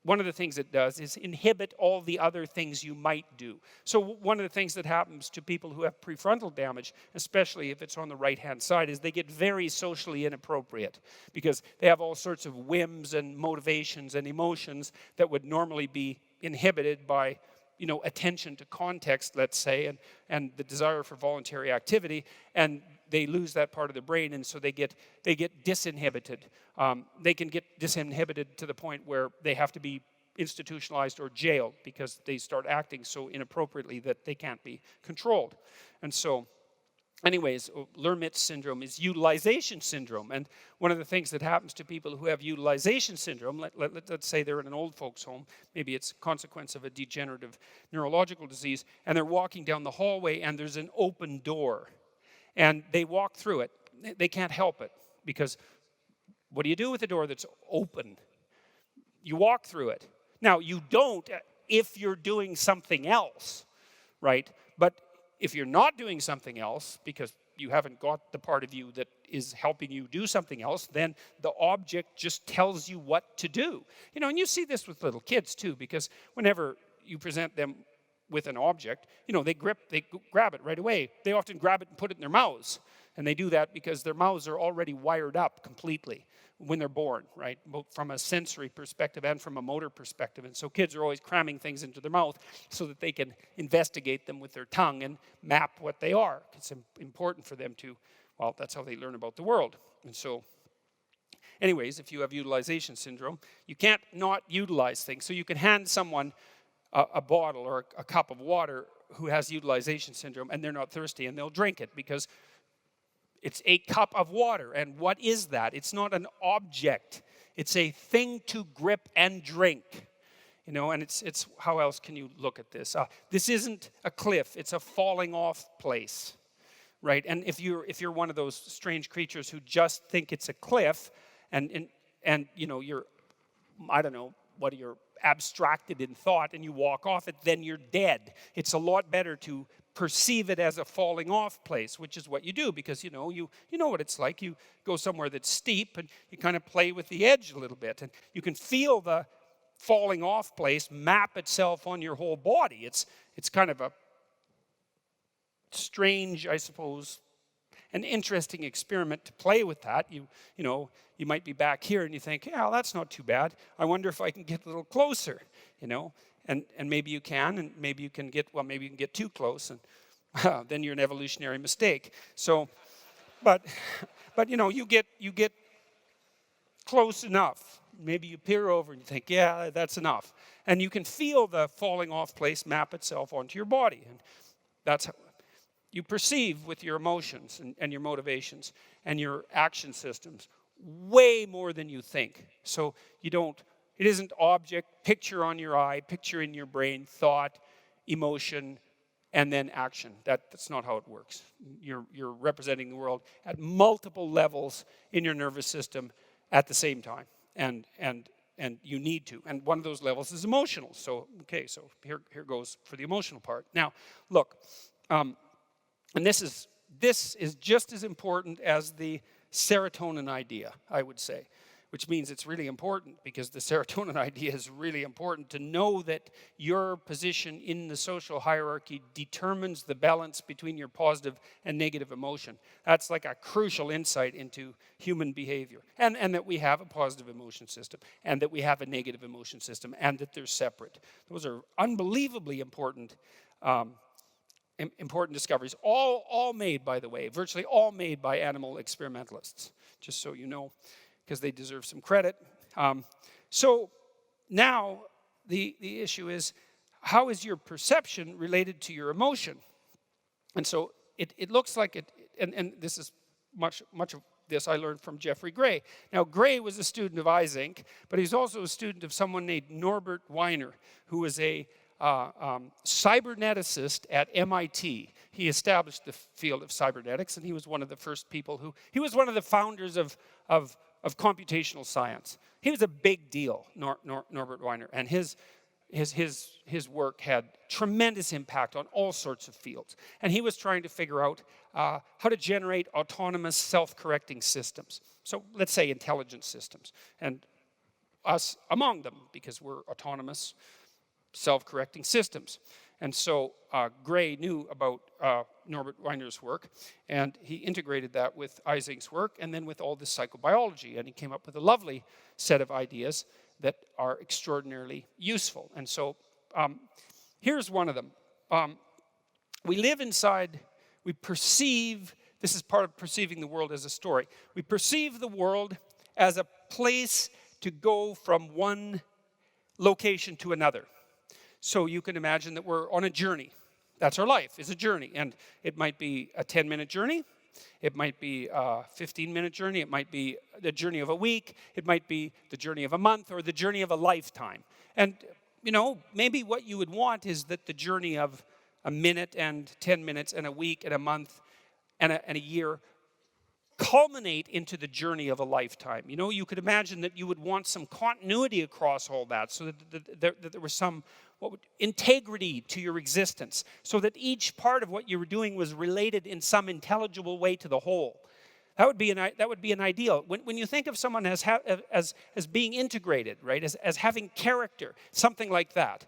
Speaker 1: one of the things it does is inhibit all the other things you might do. So one of the things that happens to people who have prefrontal damage, especially if it's on the right-hand side, is they get very socially inappropriate because they have all sorts of whims and motivations and emotions that would normally be inhibited by, you know, attention to context, let's say, and the desire for voluntary activity, and they lose that part of the brain, and so they get disinhibited. They can get disinhibited to the point where they have to be institutionalized or jailed because they start acting so inappropriately that they can't be controlled. And so, anyways, Lermite syndrome is utilization syndrome. And one of the things that happens to people who have utilization syndrome, let's say they're in an old folks' home, maybe it's a consequence of a degenerative neurological disease, and they're walking down the hallway and there's an open door. And they walk through it. They can't help it because what do you do with a door that's open? You walk through it. Now, you don't if you're doing something else, right? But if you're not doing something else, because you haven't got the part of you that is helping you do something else, then the object just tells you what to do. You know, and you see this with little kids too, because whenever you present them with an object, you know, they grab it right away. They often grab it and put it in their mouths. And they do that because their mouths are already wired up completely when they're born, right? Both from a sensory perspective and from a motor perspective. And so kids are always cramming things into their mouth so that they can investigate them with their tongue and map what they are. It's important for them to, well, that's how they learn about the world. And so, anyways, if you have utilization syndrome, you can't not utilize things. So you can hand someone a bottle or a cup of water who has utilization syndrome and they're not thirsty and they'll drink it because it's a cup of water. And what is that? It's not an object. It's a thing to grip and drink. And it's how else can you look at this? This isn't a cliff. It's a falling off place, right? And if you're one of those strange creatures who just think it's a cliff and you're, I don't know, you're abstracted in thought and you walk off it, then you're dead. It's a lot better to perceive it as a falling off place, which is what you do because you know what it's like. You go somewhere that's steep and you kind of play with the edge a little bit and you can feel the falling off place map itself on your whole body. It's kind of a strange, I suppose, an interesting experiment to play with that. You might be back here and you think, yeah, that's not too bad. I wonder if I can get a little closer, and maybe you can, and maybe you can get too close, and then you're an evolutionary mistake. So, but you get close enough. Maybe you peer over and you think, yeah, that's enough. And you can feel the falling off place map itself onto your body. And that's how you perceive with your emotions and your motivations and your action systems way more than you think. So it isn't object, picture on your eye, picture in your brain, thought, emotion, and then action. That's not how it works. You're representing the world at multiple levels in your nervous system at the same time. And you need to. And one of those levels is emotional. So here goes for the emotional part. Now, look, and this is just as important as the serotonin idea, I would say, which means it's really important because the serotonin idea is really important to know that your position in the social hierarchy determines the balance between your positive and negative emotion. That's like a crucial insight into human behavior. And that we have a positive emotion system and that we have a negative emotion system and that they're separate. Those are unbelievably important discoveries, all made, by the way, virtually all made by animal experimentalists, just so you know, because they deserve some credit. So now the issue is, how is your perception related to your emotion? And so it looks like it, and this is much of this I learned from Jeffrey Gray. Now, Gray was a student of Eysenck, but he's also a student of someone named Norbert Weiner, who was a cyberneticist at MIT. He established the field of cybernetics, and he was one of the first people he was one of the founders of computational science. He was a big deal, Norbert Weiner, and his work had tremendous impact on all sorts of fields. And he was trying to figure out how to generate autonomous self-correcting systems. So let's say intelligence systems, and us among them, because we're autonomous self-correcting systems. And so Gray knew about Norbert Weiner's work, and he integrated that with Eysenck's work and then with all this psychobiology, and he came up with a lovely set of ideas that are extraordinarily useful. And so here's one of them. We live inside, we perceive, this is part of perceiving the world as a story. We perceive the world as a place to go from one location to another. So you can imagine that we're on a journey. That's our life, is a journey. And it might be a 10-minute journey. It might be a 15-minute journey. It might be the journey of a week. It might be the journey of a month or the journey of a lifetime. And, maybe what you would want is that the journey of a minute and 10 minutes and a week and a month and a year culminate into the journey of a lifetime. You could imagine that you would want some continuity across all that so that there was some integrity to your existence, so that each part of what you were doing was related in some intelligible way to the whole. That would be an ideal. When you think of someone as being integrated, right, as having character, something like that,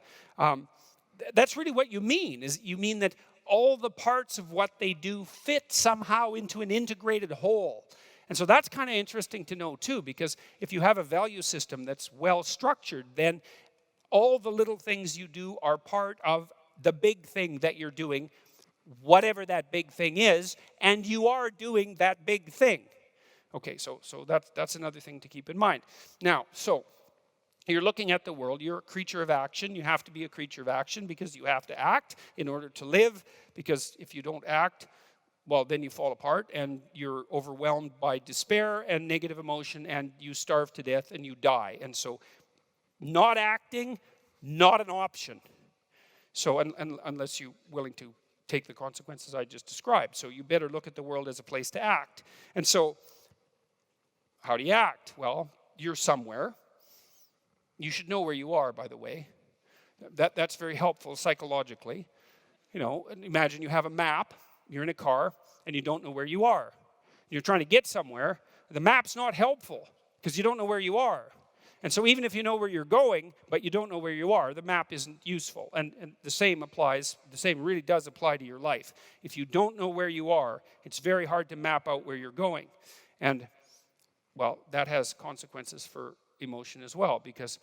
Speaker 1: that's really what you mean. You mean that all the parts of what they do fit somehow into an integrated whole. And so that's kind of interesting to know too, because if you have a value system that's well structured, then all the little things you do are part of the big thing that you're doing, whatever that big thing is, and you are doing that big thing. Okay, so that's another thing to keep in mind. Now, so You're looking at the world. You're a creature of action. You have to be a creature of action because you have to act in order to live. Because if you don't act, well, then you fall apart and you're overwhelmed by despair and negative emotion and you starve to death and you die. And so not acting, not an option. So unless you're willing to take the consequences I just described. So you better look at the world as a place to act. And so how do you act? Well, you're somewhere. You should know where you are, by the way. That's very helpful psychologically. You know, imagine you have a map, you're in a car, and you don't know where you are. You're trying to get somewhere. The map's not helpful because you don't know where you are. And so even if you know where you're going, but you don't know where you are, the map isn't useful. And the same really does apply to your life. If you don't know where you are, it's very hard to map out where you're going. And, well, that has consequences for emotion as well, because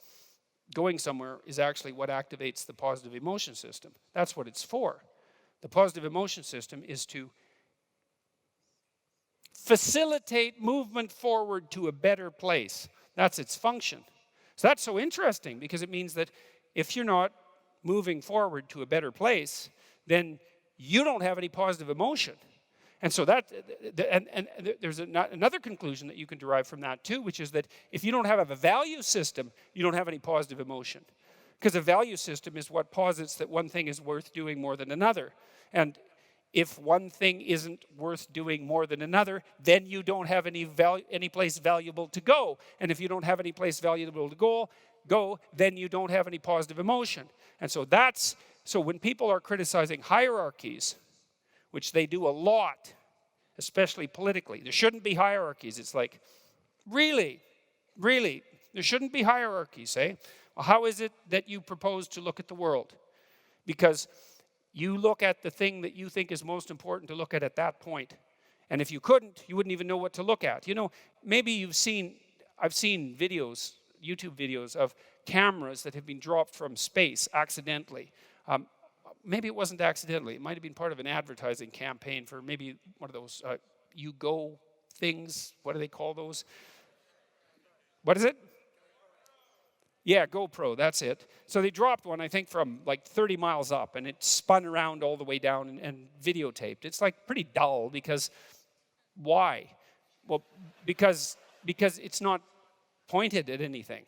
Speaker 1: going somewhere is actually what activates the positive emotion system. That's what it's for. The positive emotion system is to facilitate movement forward to a better place. That's its function. So that's so interesting because it means that if you're not moving forward to a better place, then you don't have any positive emotion. And so there's another conclusion that you can derive from that too, which is that if you don't have a value system, you don't have any positive emotion. Because a value system is what posits that one thing is worth doing more than another. And if one thing isn't worth doing more than another, then you don't have any place valuable to go. And if you don't have any place valuable to go, then you don't have any positive emotion. And so so when people are criticizing hierarchies, which they do a lot, especially politically. There shouldn't be hierarchies. It's like, really? There shouldn't be hierarchies, eh? Well, how is it that you propose to look at the world? Because you look at the thing that you think is most important to look at that point. And if you couldn't, you wouldn't even know what to look at. You know, maybe I've seen videos, YouTube videos of cameras that have been dropped from space accidentally. Maybe it wasn't accidentally. It might have been part of an advertising campaign for maybe one of those You Go things. What do they call those? What is it? Yeah, GoPro, that's it. So they dropped one, I think, from like 30 miles up, and it spun around all the way down and videotaped. It's like pretty dull because why? Well, because it's not pointed at anything.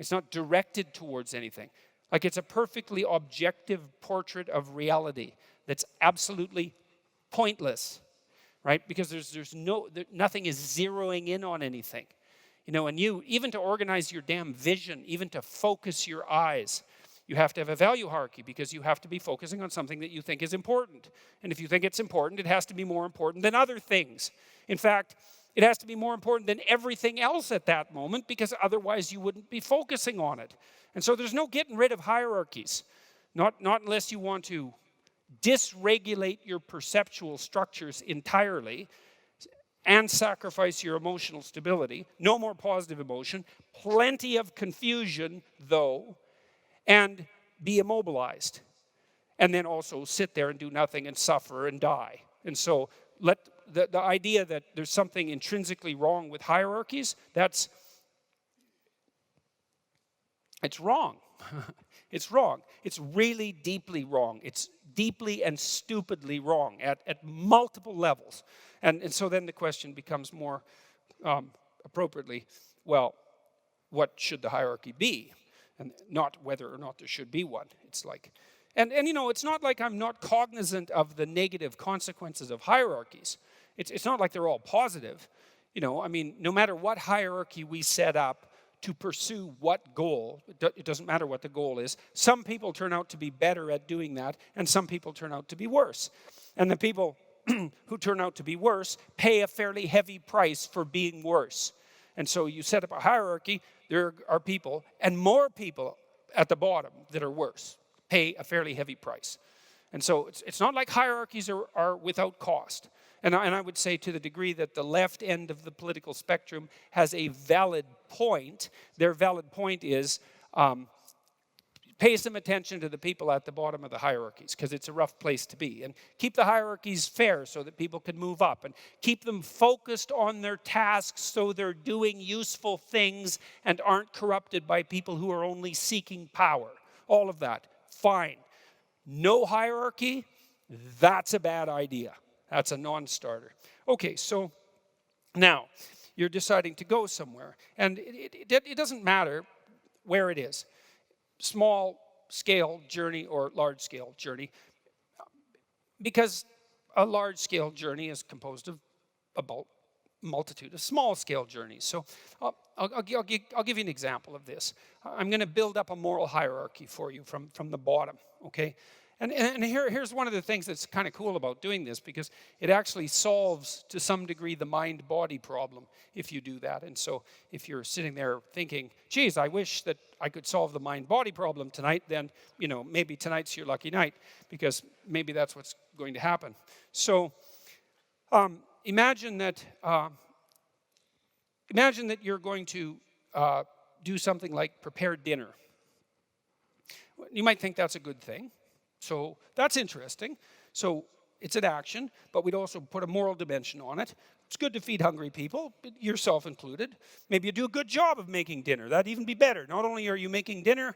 Speaker 1: It's not directed towards anything. Like it's a perfectly objective portrait of reality that's absolutely pointless, right? Because nothing is zeroing in on anything. You know, and even to organize your damn vision, even to focus your eyes, you have to have a value hierarchy because you have to be focusing on something that you think is important. And if you think it's important, it has to be more important than other things. In fact, it has to be more important than everything else at that moment because otherwise you wouldn't be focusing on it. And so there's no getting rid of hierarchies, not unless you want to dysregulate your perceptual structures entirely and sacrifice your emotional stability. No more positive emotion, plenty of confusion, though, and be immobilized. And then also sit there and do nothing and suffer and die. And so let the idea that there's something intrinsically wrong with hierarchies, it's wrong. It's wrong. It's really deeply wrong. It's deeply and stupidly wrong at multiple levels. And so then the question becomes more appropriately, well, what should the hierarchy be? And not whether or not there should be one. It's like, and you know, it's not like I'm not cognizant of the negative consequences of hierarchies. It's not like they're all positive. You know, I mean, no matter what hierarchy we set up to pursue what goal, it doesn't matter what the goal is, some people turn out to be better at doing that, and some people turn out to be worse. And the people who turn out to be worse pay a fairly heavy price for being worse. And so you set up a hierarchy, there are people, and more people at the bottom that are worse, pay a fairly heavy price. And so it's not like hierarchies are without cost. And I would say to the degree that the left end of the political spectrum has a valid point, their valid point is pay some attention to the people at the bottom of the hierarchies, because it's a rough place to be. And keep the hierarchies fair so that people can move up. And keep them focused on their tasks so they're doing useful things and aren't corrupted by people who are only seeking power. All of that, fine. No hierarchy, that's a bad idea. That's a non-starter. Okay, so now you're deciding to go somewhere. And it doesn't matter where it is. Small scale journey or large scale journey, because a large scale journey is composed of a multitude of small scale journeys. So I'll give you an example of this. I'm going to build up a moral hierarchy for you from the bottom, okay? And here's one of the things that's kind of cool about doing this, because it actually solves to some degree the mind-body problem if you do that. And so if you're sitting there thinking, geez, I wish that I could solve the mind-body problem tonight, then, maybe tonight's your lucky night, because maybe that's what's going to happen. So imagine that you're going to do something like prepare dinner. You might think that's a good thing. So that's interesting. So it's an action, but we'd also put a moral dimension on it. It's good to feed hungry people, yourself included. Maybe you do a good job of making dinner. That'd even be better. Not only are you making dinner,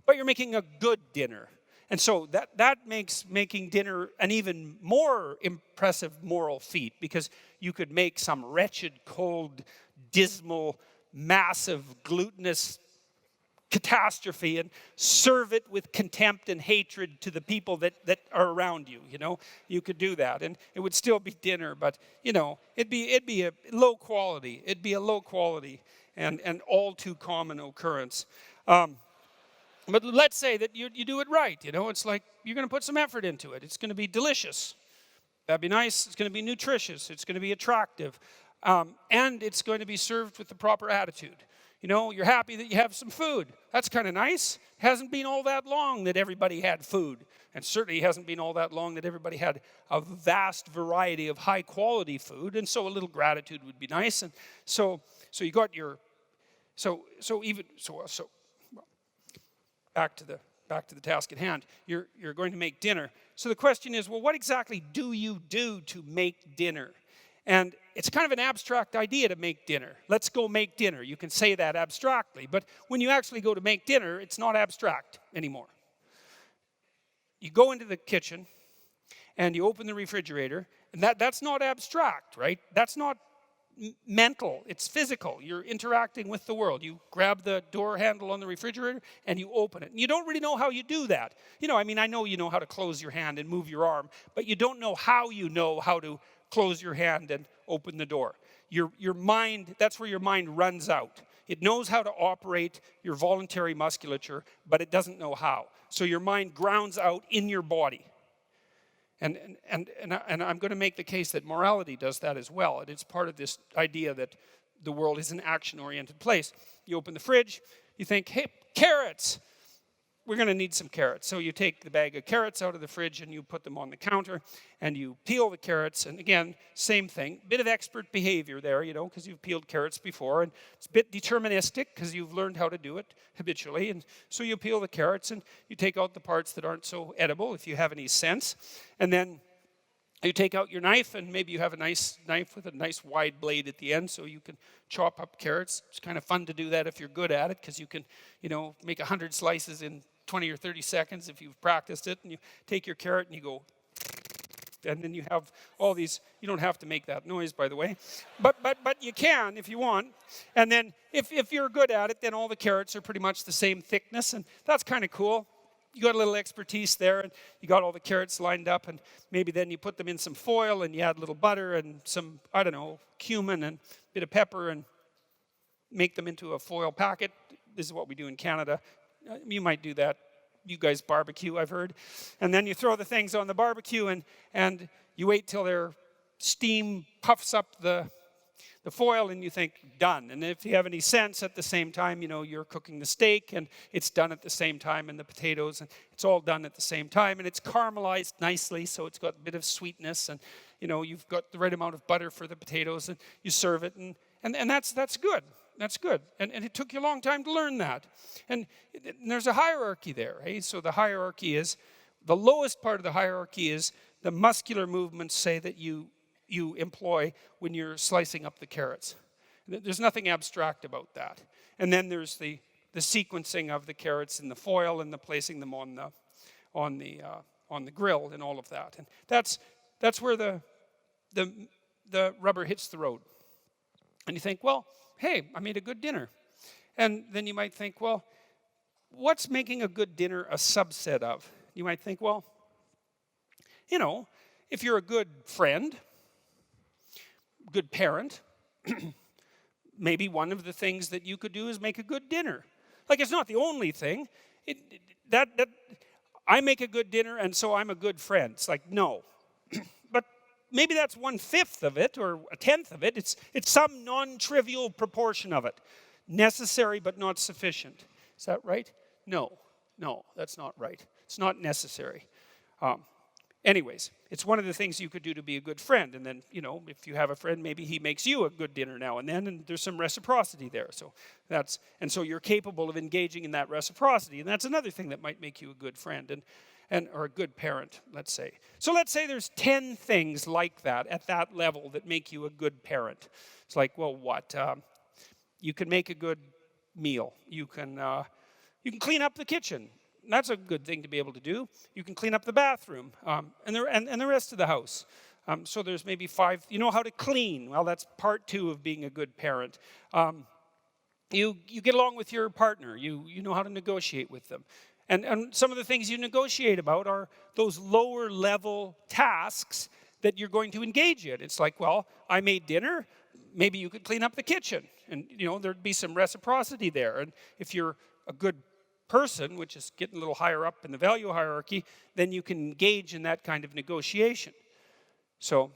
Speaker 1: but you're making a good dinner. And so that makes making dinner an even more impressive moral feat, because you could make some wretched, cold, dismal, massive, glutinous catastrophe and serve it with contempt and hatred to the people that are around you. You could do that, and it would still be dinner, but it'd be a low quality. It'd be a low quality and all too common occurrence. But let's say that you do it right. It's like you're going to put some effort into it. It's going to be delicious. That'd be nice. It's going to be nutritious. It's going to be attractive, and it's going to be served with the proper attitude. You're happy that you have some food. That's kind of nice. It hasn't been all that long that everybody had food. And certainly it hasn't been all that long that everybody had a vast variety of high quality food. And so a little gratitude would be nice. And so you got your, back to the task at hand. You're going to make dinner. So the question is, well, what exactly do you do to make dinner? And it's kind of an abstract idea to make dinner. Let's go make dinner. You can say that abstractly, but when you actually go to make dinner, it's not abstract anymore. You go into the kitchen and you open the refrigerator, and that's not abstract, right? That's not mental, it's physical. You're interacting with the world. You grab the door handle on the refrigerator and you open it. And you don't really know how you do that. I know you know how to close your hand and move your arm, but you don't know how to close your hand and open the door. Your mind, that's where your mind runs out. It knows how to operate your voluntary musculature, but it doesn't know how. So your mind grounds out in your body. And I'm going to make the case that morality does that as well. And it's part of this idea that the world is an action-oriented place. You open the fridge, you think, hey, carrots. We're going to need some carrots. So you take the bag of carrots out of the fridge and you put them on the counter and you peel the carrots. And again, same thing. Bit of expert behavior there, because you've peeled carrots before. And it's a bit deterministic because you've learned how to do it habitually. And so you peel the carrots and you take out the parts that aren't so edible, if you have any sense. And then you take out your knife, and maybe you have a nice knife with a nice wide blade at the end so you can chop up carrots. It's kind of fun to do that if you're good at it, because you can, make 100 slices in 20 or 30 seconds if you've practiced it. And you take your carrot and you go, and then you have all these. You don't have to make that noise, by the way, but you can if you want. And then if you're good at it, then all the carrots are pretty much the same thickness, and that's kind of cool. You got a little expertise there, and you got all the carrots lined up, and maybe then you put them in some foil, and you add a little butter and some, cumin and a bit of pepper, and make them into a foil packet. This is what we do in Canada. You might do that. You guys barbecue, I've heard. And then you throw the things on the barbecue, and you wait till their steam puffs up the foil, and you think, done. And if you have any sense, at the same time, you're cooking the steak, and it's done at the same time, and the potatoes, and it's all done at the same time, and it's caramelized nicely, so it's got a bit of sweetness, and you've got the right amount of butter for the potatoes, and you serve it, and that's good. That's good. And it took you a long time to learn that. And there's a hierarchy there. Hey? So the hierarchy is, the lowest part of the hierarchy is the muscular movements, say, that you employ when you're slicing up the carrots. There's nothing abstract about that. And then there's the sequencing of the carrots in the foil and the placing them on the grill and all of that. And that's where the rubber hits the road. And you think, well, hey, I made a good dinner. And then you might think, well, what's making a good dinner a subset of? You might think, well, if you're a good friend, good parent, maybe one of the things that you could do is make a good dinner. Like, it's not the only thing. That I make a good dinner and so I'm a good friend. It's like, no. But maybe that's 1/5 of it or 1/10 of it. It's some non-trivial proportion of it. Necessary but not sufficient. Is that right? No, that's not right. It's not necessary. Anyways, it's one of the things you could do to be a good friend. And then, if you have a friend, maybe he makes you a good dinner now and then, and there's some reciprocity there. So you're capable of engaging in that reciprocity. And that's another thing that might make you a good friend or a good parent, let's say. So let's say there's 10 things like that at that level that make you a good parent. It's like, well, what? You can make a good meal. You can clean up the kitchen. That's a good thing to be able to do. You can clean up the bathroom and the rest of the house. So there's maybe 5. You know how to clean. Well, that's part 2 of being a good parent. You get along with your partner. You know how to negotiate with them. And some of the things you negotiate about are those lower level tasks that you're going to engage in. It's like, well, I made dinner. Maybe you could clean up the kitchen. And, there'd be some reciprocity there. And if you're a good person, which is getting a little higher up in the value hierarchy, then you can engage in that kind of negotiation. So,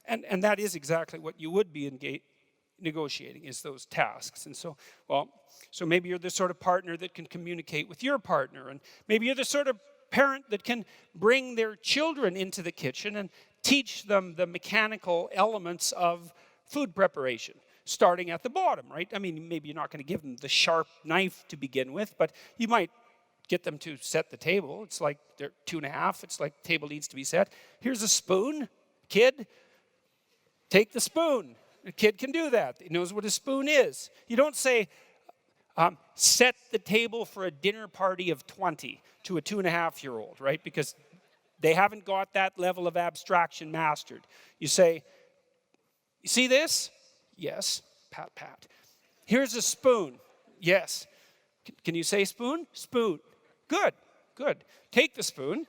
Speaker 1: and that is exactly what you would be negotiating, is those tasks. And so maybe you're the sort of partner that can communicate with your partner, and maybe you're the sort of parent that can bring their children into the kitchen and teach them the mechanical elements of food preparation. Starting at the bottom, right? I mean, maybe you're not going to give them the sharp knife to begin with, but you might get them to set the table. It's like they're 2.5. It's like the table needs to be set. Here's a spoon. Kid, take the spoon. The kid can do that. He knows what a spoon is. You don't say, set the table for a dinner party of 20 to a 2.5-year-old, right? Because they haven't got that level of abstraction mastered. You say, you see this? Yes. Pat, pat. Here's a spoon. Yes. Can you say spoon? Spoon. Good. Take the spoon.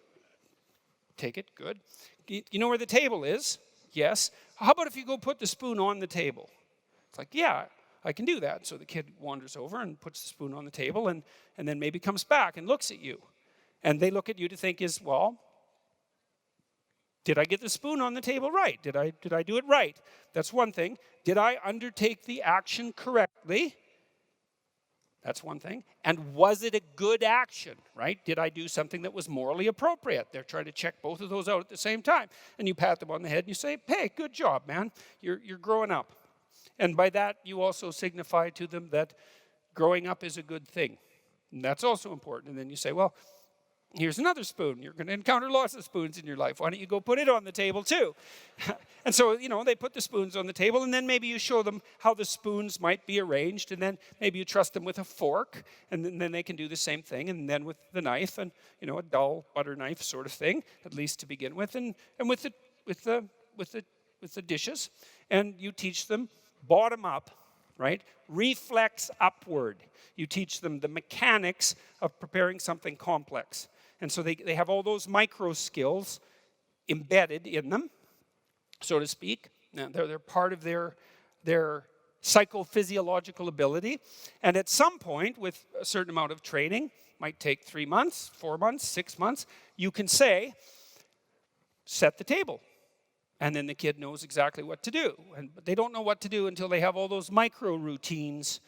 Speaker 1: Take it. Good. You know where the table is? Yes. How about if you go put the spoon on the table? It's like, yeah, I can do that. So the kid wanders over and puts the spoon on the table and then maybe comes back and looks at you. And they look at you to think did I get the spoon on the table right? Did I do it right? That's one thing. Did I undertake the action correctly? That's one thing. And was it a good action, right? Did I do something that was morally appropriate? They're trying to check both of those out at the same time. And you pat them on the head and you say, hey, good job, man. You're growing up. And by that, you also signify to them that growing up is a good thing. And that's also important. And then you say, well, here's another spoon. You're going to encounter lots of spoons in your life. Why don't you go put it on the table too? And so, they put the spoons on the table, and then maybe you show them how the spoons might be arranged, and then maybe you trust them with a fork, and then they can do the same thing, and then with the knife, and, a dull butter knife sort of thing, at least to begin with, and with the dishes, and you teach them bottom up, right? Reflex upward. You teach them the mechanics of preparing something complex. And so they have all those micro skills embedded in them, so to speak. Now, they're part of their psychophysiological ability. And at some point, with a certain amount of training, might take 3 months, 4 months, 6 months, you can say, set the table. And then the kid knows exactly what to do. But they don't know what to do until they have all those micro routines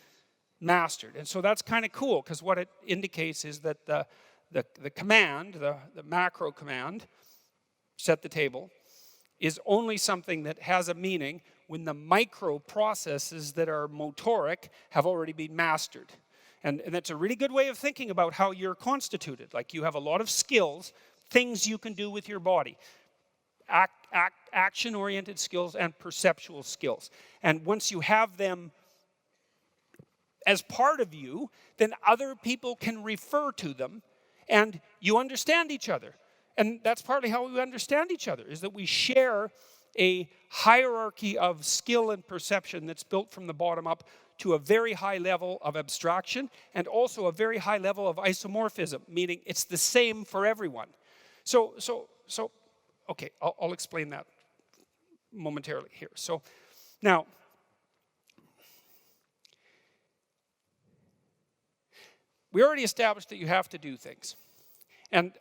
Speaker 1: mastered. And so that's kind of cool, because what it indicates is that the command, the macro command, set the table, is only something that has a meaning when the micro processes that are motoric have already been mastered. And that's a really good way of thinking about how you're constituted. Like you have a lot of skills, things you can do with your body. Action-oriented skills and perceptual skills. And once you have them as part of you, then other people can refer to them and you understand each other. And that's partly how we understand each other, is that we share a hierarchy of skill and perception that's built from the bottom up to a very high level of abstraction and also a very high level of isomorphism, meaning it's the same for everyone. So okay, I'll explain that momentarily here. So now, we already established that you have to do things. And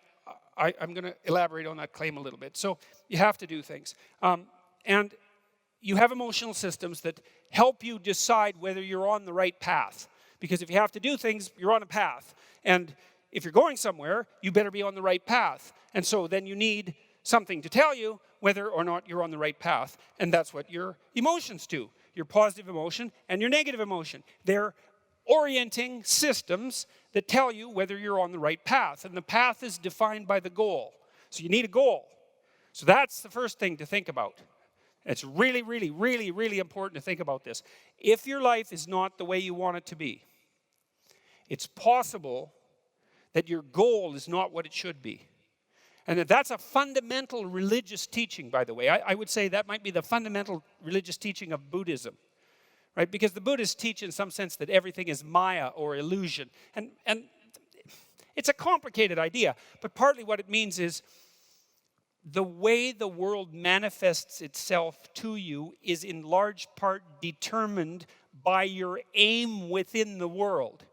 Speaker 1: I'm going to elaborate on that claim a little bit. So you have to do things. And you have emotional systems that help you decide whether you're on the right path. Because if you have to do things, you're on a path. And if you're going somewhere, you better be on the right path. And so then you need something to tell you whether or not you're on the right path. And that's what your emotions do. Your positive emotion and your negative emotion. They're orienting systems that tell you whether you're on the right path. And the path is defined by the goal. So you need a goal. So that's the first thing to think about. It's really, really, really, really important to think about this. If your life is not the way you want it to be, it's possible that your goal is not what it should be. And that's a fundamental religious teaching, by the way. I would say that might be the fundamental religious teaching of Buddhism. Right? Because the Buddhists teach in some sense that everything is Maya or illusion. And it's a complicated idea, but partly what it means is the way the world manifests itself to you is in large part determined by your aim within the world.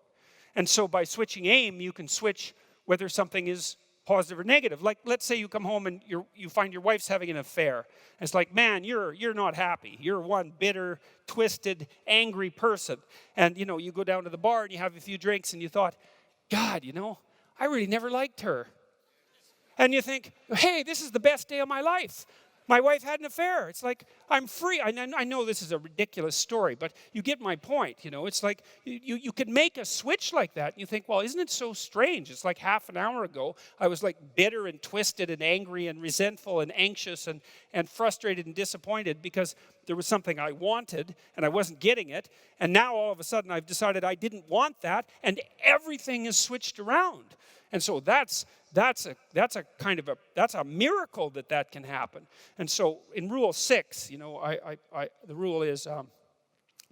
Speaker 1: And so by switching aim, you can switch whether something is positive or negative. Like, let's say you come home and you find your wife's having an affair. And it's like, man, you're not happy. You're one bitter, twisted, angry person. And, you go down to the bar and you have a few drinks and you thought, God, I really never liked her. And you think, hey, this is the best day of my life. My wife had an affair. It's like, I'm free. I know this is a ridiculous story, but you get my point. It's like you can make a switch like that. And you think, well, isn't it so strange? It's like half an hour ago, I was like bitter and twisted and angry and resentful and anxious and frustrated and disappointed because there was something I wanted and I wasn't getting it. And now all of a sudden I've decided I didn't want that and everything is switched around. And so that's a miracle that can happen. And so in Rule 6, the rule is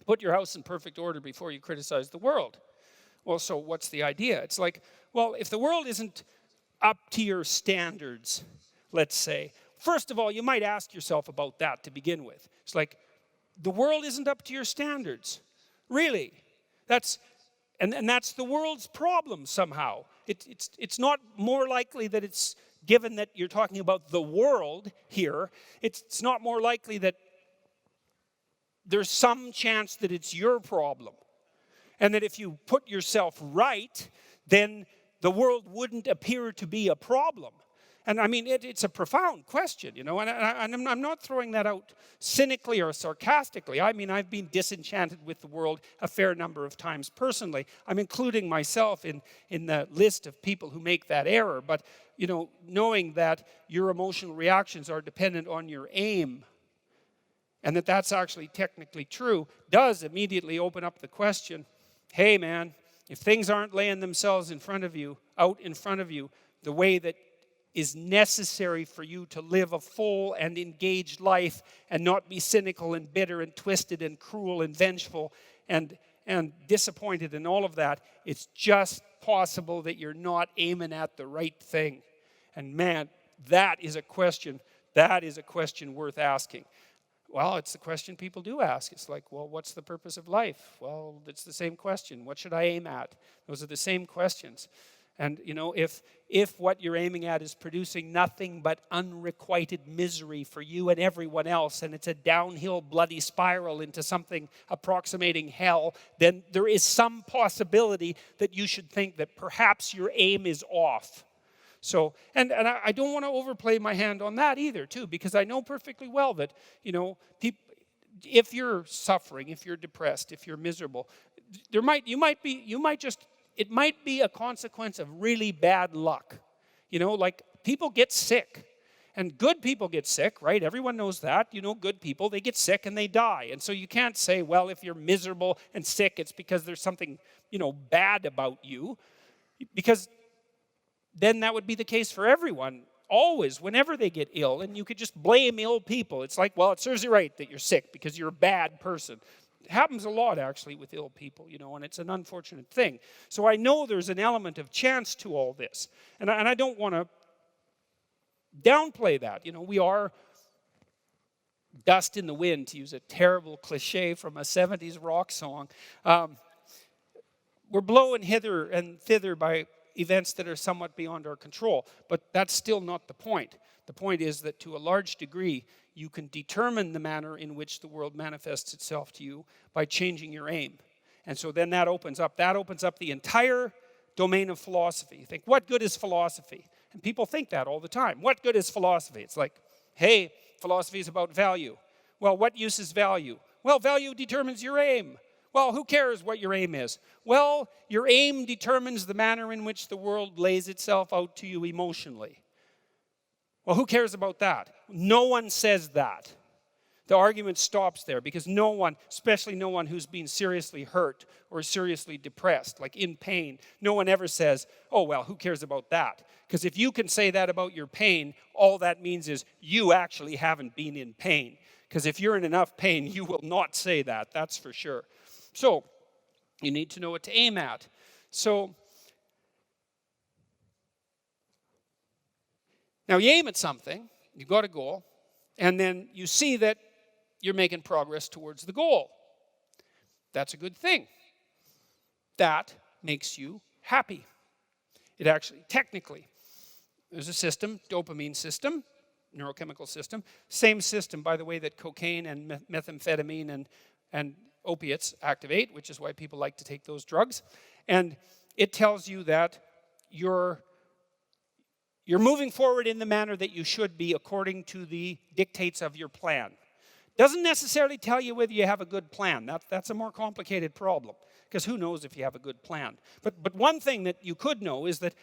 Speaker 1: put your house in perfect order before you criticize the world. Well, so what's the idea? It's like, well, if the world isn't up to your standards, let's say, first of all, you might ask yourself about that to begin with. It's like, the world isn't up to your standards. Really? That's the world's problem somehow. It's not more likely that it's, given that you're talking about the world here, it's not more likely that there's some chance that it's your problem. And that if you put yourself right, then the world wouldn't appear to be a problem. And I mean, it's a profound question, and I'm not throwing that out cynically or sarcastically. I mean, I've been disenchanted with the world a fair number of times personally. I'm including myself in the list of people who make that error. But, knowing that your emotional reactions are dependent on your aim, and that's actually technically true, does immediately open up the question, hey, man, if things aren't laying themselves out in front of you, the way that is necessary for you to live a full and engaged life and not be cynical and bitter and twisted and cruel and vengeful and disappointed and all of that, it's just possible that you're not aiming at the right thing. And man, that is a question worth asking. Well, it's the question people do ask. It's like, well, what's the purpose of life? Well, it's the same question. What should I aim at? Those are the same questions. And, if what you're aiming at is producing nothing but unrequited misery for you and everyone else, and it's a downhill bloody spiral into something approximating hell, then there is some possibility that you should think that perhaps your aim is off. So, and I don't want to overplay my hand on that either, too, because I know perfectly well that, if you're suffering, if you're depressed, if you're miserable, it might be a consequence of really bad luck. Like people get sick. And good people get sick, right? Everyone knows that. Good people, they get sick and they die. And so you can't say, well, if you're miserable and sick, it's because there's something, bad about you. Because then that would be the case for everyone, always, whenever they get ill. And you could just blame ill people. It's like, well, it serves you right that you're sick because you're a bad person. It happens a lot, actually, with ill people, and it's an unfortunate thing. So I know there's an element of chance to all this. And I don't want to downplay that. We are dust in the wind, to use a terrible cliche from a 70s rock song. We're blown hither and thither by events that are somewhat beyond our control. But that's still not the point. The point is that to a large degree, you can determine the manner in which the world manifests itself to you by changing your aim. And so then that opens up the entire domain of philosophy. You think, what good is philosophy? And people think that all the time. What good is philosophy? It's like, hey, philosophy is about value. Well, what use is value? Well, value determines your aim. Well, who cares what your aim is? Well, your aim determines the manner in which the world lays itself out to you emotionally. Well, who cares about that? No one says that. The argument stops there because no one, especially no one who's been seriously hurt or seriously depressed, like in pain, no one ever says, oh, well, who cares about that? Because if you can say that about your pain, all that means is you actually haven't been in pain. Because if you're in enough pain, you will not say that, that's for sure. So you need to know what to aim at. So now you aim at something, you've got a goal, and then you see that you're making progress towards the goal. That's a good thing. That makes you happy. It actually, technically, there's a system, dopamine system, neurochemical system. Same system, by the way, that cocaine and methamphetamine and opiates activate, which is why people like to take those drugs. And it tells you that you're moving forward in the manner that you should be according to the dictates of your plan. Doesn't necessarily tell you whether you have a good plan. That's a more complicated problem, because who knows if you have a good plan. But one thing that you could know is that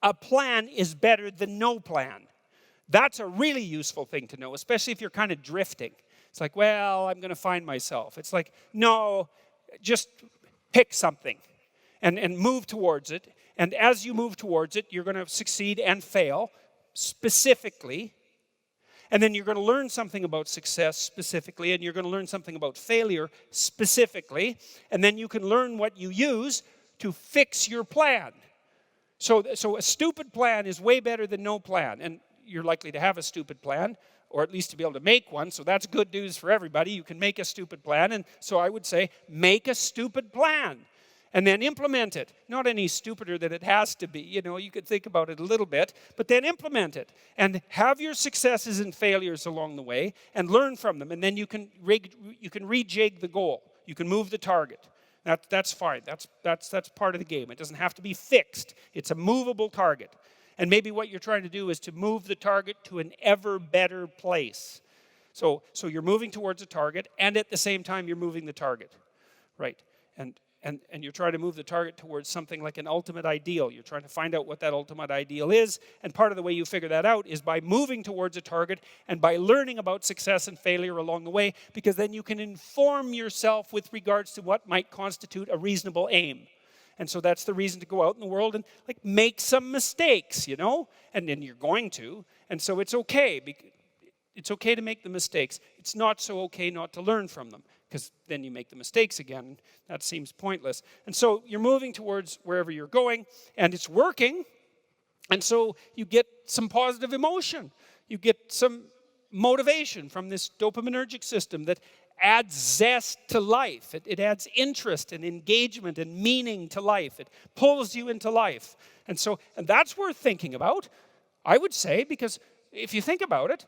Speaker 1: a plan is better than no plan. That's a really useful thing to know, especially if you're kind of drifting. It's like, well, I'm going to find myself. It's like, no, just pick something and move towards it. And as you move towards it, you're going to succeed and fail specifically. And then you're going to learn something about success specifically, and you're going to learn something about failure specifically, and then you can learn what you use to fix your plan. So a stupid plan is way better than no plan, and you're likely to have a stupid plan, or at least to be able to make one, so that's good news for everybody. You can make a stupid plan, and so I would say, make a stupid plan. And then implement it. Not any stupider than it has to be. You could think about it a little bit, but then implement it. And have your successes and failures along the way and learn from them. And then you can rejig the goal. You can move the target. That's fine. That's part of the game. It doesn't have to be fixed. It's a movable target. And maybe what you're trying to do is to move the target to an ever better place. So you're moving towards a target, and at the same time you're moving the target. Right. And you're trying to move the target towards something like an ultimate ideal. You're trying to find out what that ultimate ideal is. And part of the way you figure that out is by moving towards a target and by learning about success and failure along the way, because then you can inform yourself with regards to what might constitute a reasonable aim. And so that's the reason to go out in the world and make some mistakes, And then you're going to. And so it's okay. It's okay to make the mistakes. It's not so okay not to learn from them, because then you make the mistakes again. That seems pointless. And so you're moving towards wherever you're going, and it's working. And so you get some positive emotion. You get some motivation from this dopaminergic system that adds zest to life. It adds interest and engagement and meaning to life. It pulls you into life. And that's worth thinking about, I would say, because if you think about it,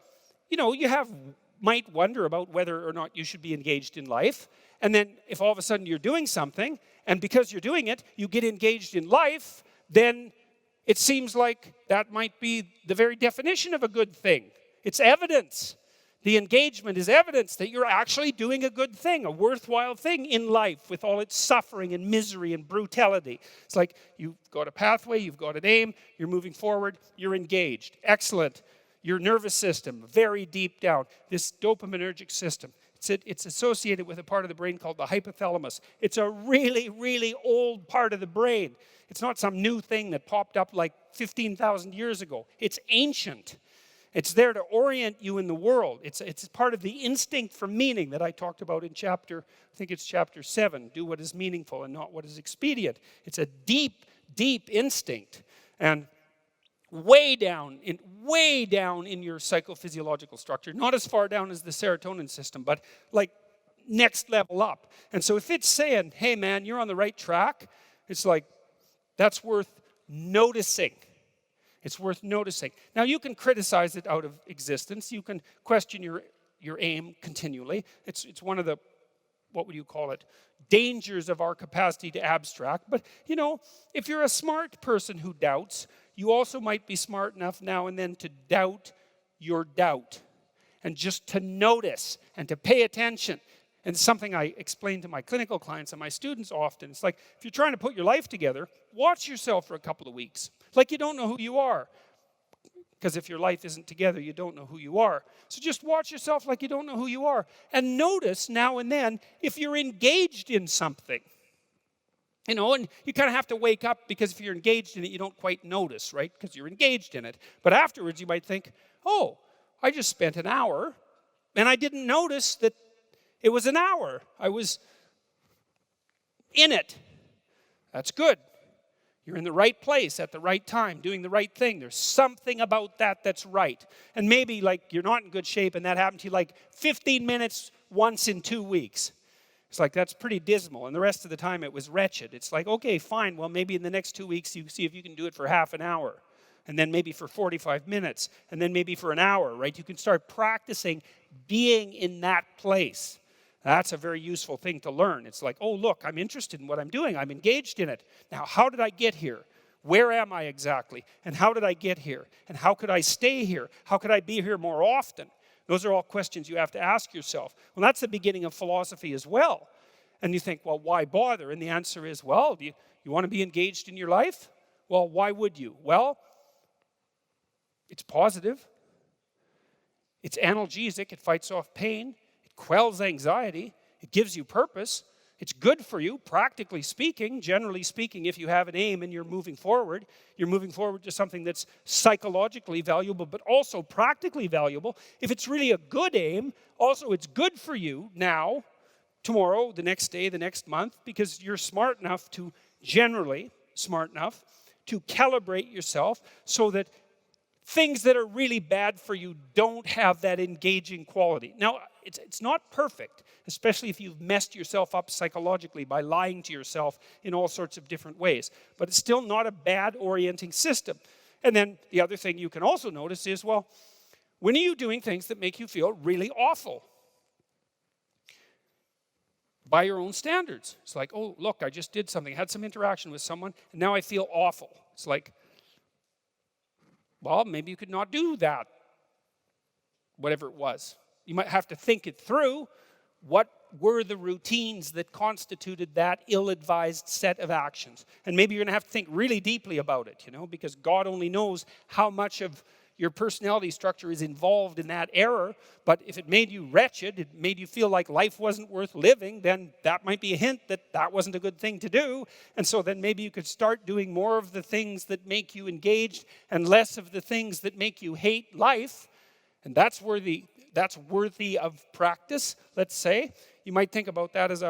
Speaker 1: you might wonder about whether or not you should be engaged in life. And then if all of a sudden you're doing something, and because you're doing it, you get engaged in life, then it seems like that might be the very definition of a good thing. It's evidence The engagement is evidence that you're actually doing a good thing, a worthwhile thing in life with all its suffering and misery and brutality. It's like you've got a pathway, you've got an aim, you're moving forward, you're engaged. Excellent. Your nervous system, very deep down, this dopaminergic system. It's associated with a part of the brain called the hypothalamus. It's a really, really old part of the brain. It's not some new thing that popped up like 15,000 years ago. It's ancient. It's there to orient you in the world. It's part of the instinct for meaning that I talked about in chapter 7. Do what is meaningful and not what is expedient. It's a deep, deep instinct. And way down in your psychophysiological structure, not as far down as the serotonin system, but like next level up. And so if it's saying, hey man, you're on the right track, it's like, that's worth noticing. It's worth noticing. Now, you can criticize it out of existence. You can question your aim continually. It's one of the, what would you call it, dangers of our capacity to abstract. But, you know, if you're a smart person who doubts, you also might be smart enough now and then to doubt your doubt. And just to notice and to pay attention. And it's something I explain to my clinical clients and my students often. It's like, if you're trying to put your life together, watch yourself for a couple of weeks. Like you don't know who you are. Because if your life isn't together, you don't know who you are. So just watch yourself like you don't know who you are. And notice now and then if you're engaged in something. You know, and you kind of have to wake up because if you're engaged in it, you don't quite notice, right? Because you're engaged in it. But afterwards, you might think, oh, I just spent an hour and I didn't notice that it was an hour. I was in it. That's good. You're in the right place at the right time, doing the right thing. There's something about that that's right. And maybe like you're not in good shape and that happened to you like 15 minutes once in 2 weeks. It's like, that's pretty dismal. And the rest of the time it was wretched. It's like, okay, fine. Well, maybe in the next 2 weeks you see if you can do it for half an hour. And then maybe for 45 minutes. And then maybe for an hour, right? You can start practicing being in that place. That's a very useful thing to learn. It's like, oh, look, I'm interested in what I'm doing. I'm engaged in it. Now, how did I get here? Where am I exactly? And how did I get here? And how could I stay here? How could I be here more often? Those are all questions you have to ask yourself. Well, that's the beginning of philosophy as well. And you think, well, why bother? And the answer is, well, you want to be engaged in your life? Well, why would you? Well, it's positive. It's analgesic. It fights off pain. Quells anxiety. It gives you purpose. It's good for you, practically speaking. Generally speaking, if you have an aim and you're moving forward to something that's psychologically valuable, but also practically valuable. If it's really a good aim, also it's good for you now, tomorrow, the next day, the next month, because you're generally smart enough to calibrate yourself so that things that are really bad for you don't have that engaging quality. Now, it's not perfect, especially if you've messed yourself up psychologically by lying to yourself in all sorts of different ways. But it's still not a bad orienting system. And then the other thing you can also notice is, well, when are you doing things that make you feel really awful? By your own standards. It's like, oh, look, I just did something, had some interaction with someone, and now I feel awful. It's like, well, maybe you could not do that, whatever it was. You might have to think it through. What were the routines that constituted that ill-advised set of actions? And maybe you're going to have to think really deeply about it, because God only knows how much of your personality structure is involved in that error. But if it made you wretched, it made you feel like life wasn't worth living, then that might be a hint that that wasn't a good thing to do. And so then maybe you could start doing more of the things that make you engaged and less of the things that make you hate life. And that's worthy of practice, let's say. You might think about that as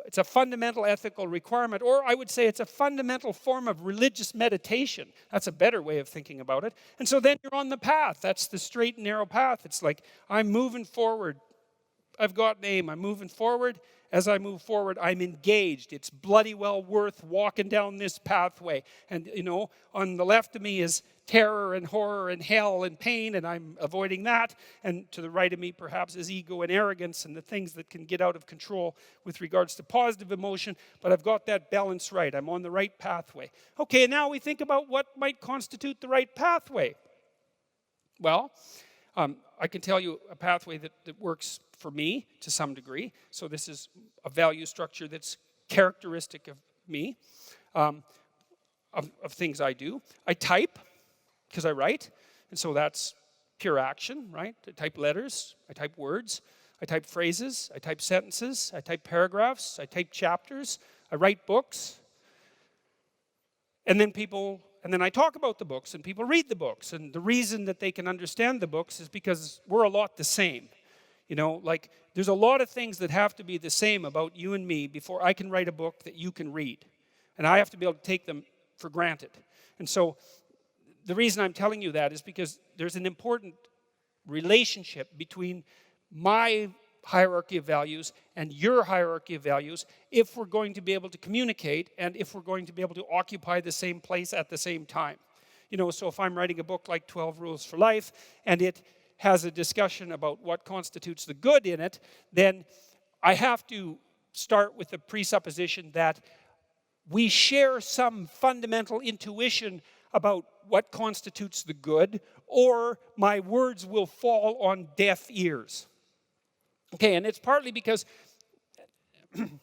Speaker 1: it's a fundamental ethical requirement, or I would say it's a fundamental form of religious meditation. That's a better way of thinking about it. And so then you're on the path. That's the straight and narrow path. It's like, I'm moving forward. I've got an aim. I'm moving forward. As I move forward, I'm engaged. It's bloody well worth walking down this pathway. And, on the left of me is terror and horror and hell and pain, and I'm avoiding that. And to the right of me, perhaps, is ego and arrogance and the things that can get out of control with regards to positive emotion. But I've got that balance right. I'm on the right pathway. Okay, and now we think about what might constitute the right pathway. Well, I can tell you a pathway that works for me to some degree. So this is a value structure that's characteristic of me, of things I do. I type because I write, and so that's pure action, right? I type letters, I type words, I type phrases, I type sentences, I type paragraphs, I type chapters, I write books. And then I talk about the books, and people read the books. And the reason that they can understand the books is because we're a lot the same. You know, like there's a lot of things that have to be the same about you and me before I can write a book that you can read. And I have to be able to take them for granted. And so the reason I'm telling you that is because there's an important relationship between my hierarchy of values and your hierarchy of values if we're going to be able to communicate and if we're going to be able to occupy the same place at the same time. You know, so if I'm writing a book like 12 Rules for Life and it has a discussion about what constitutes the good in it, then I have to start with the presupposition that we share some fundamental intuition about what constitutes the good, or my words will fall on deaf ears. Okay, and it's partly because, and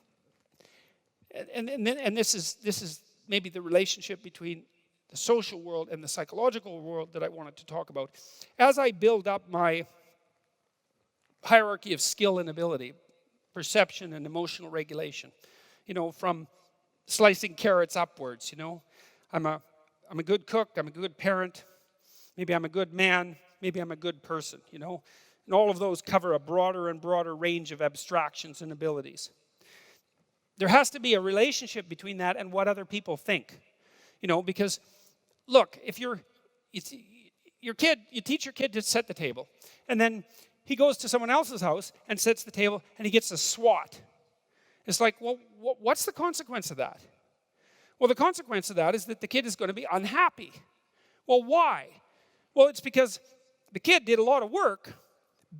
Speaker 1: this is maybe the relationship between the social world and the psychological world that I wanted to talk about. As I build up my hierarchy of skill and ability, perception and emotional regulation, you know, from slicing carrots upwards, you know, I'm a good cook, I'm a good parent, maybe I'm a good man, maybe I'm a good person, you know. And all of those cover a broader and broader range of abstractions and abilities. There has to be a relationship between that and what other people think. You know, because, look, if your kid, you teach your kid to set the table, and then he goes to someone else's house and sets the table, and he gets a swat. It's like, well, what's the consequence of that? Well, the consequence of that is that the kid is going to be unhappy. Well, why? Well, it's because the kid did a lot of work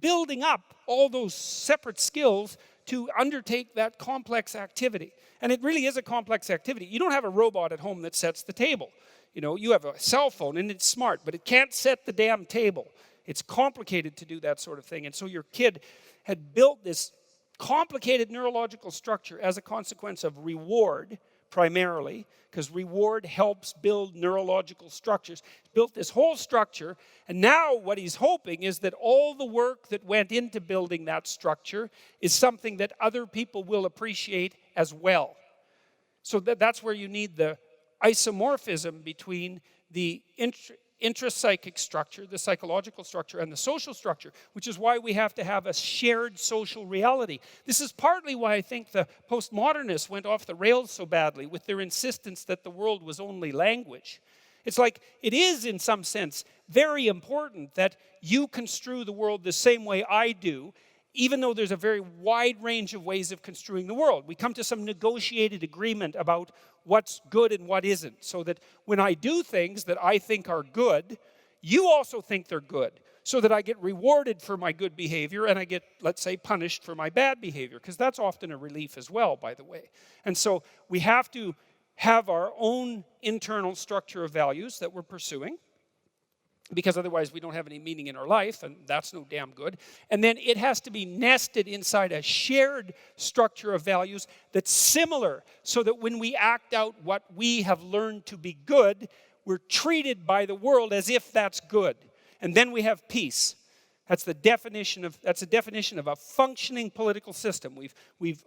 Speaker 1: building up all those separate skills to undertake that complex activity. And it really is a complex activity. You don't have a robot at home that sets the table. You know, you have a cell phone and it's smart, but it can't set the damn table. It's complicated to do that sort of thing. And so your kid had built this complicated neurological structure as a consequence of reward, primarily, because reward helps build neurological structures. He's built this whole structure, and now what he's hoping is that all the work that went into building that structure is something that other people will appreciate as well. So that's where you need the isomorphism between the intrapsychic structure, the psychological structure, and the social structure, which is why we have to have a shared social reality. This is partly why I think the postmodernists went off the rails so badly with their insistence that the world was only language. It's like, it is in some sense very important that you construe the world the same way I do, even though there's a very wide range of ways of construing the world. We come to some negotiated agreement about what's good and what isn't, so that when I do things that I think are good, you also think they're good, so that I get rewarded for my good behavior and I get, let's say, punished for my bad behavior, because that's often a relief as well, by the way. And so we have to have our own internal structure of values that we're pursuing, because otherwise we don't have any meaning in our life, and that's no damn good. And then it has to be nested inside a shared structure of values that's similar, so that when we act out what we have learned to be good, we're treated by the world as if that's good. And then we have peace. That's the definition of a functioning political system. We've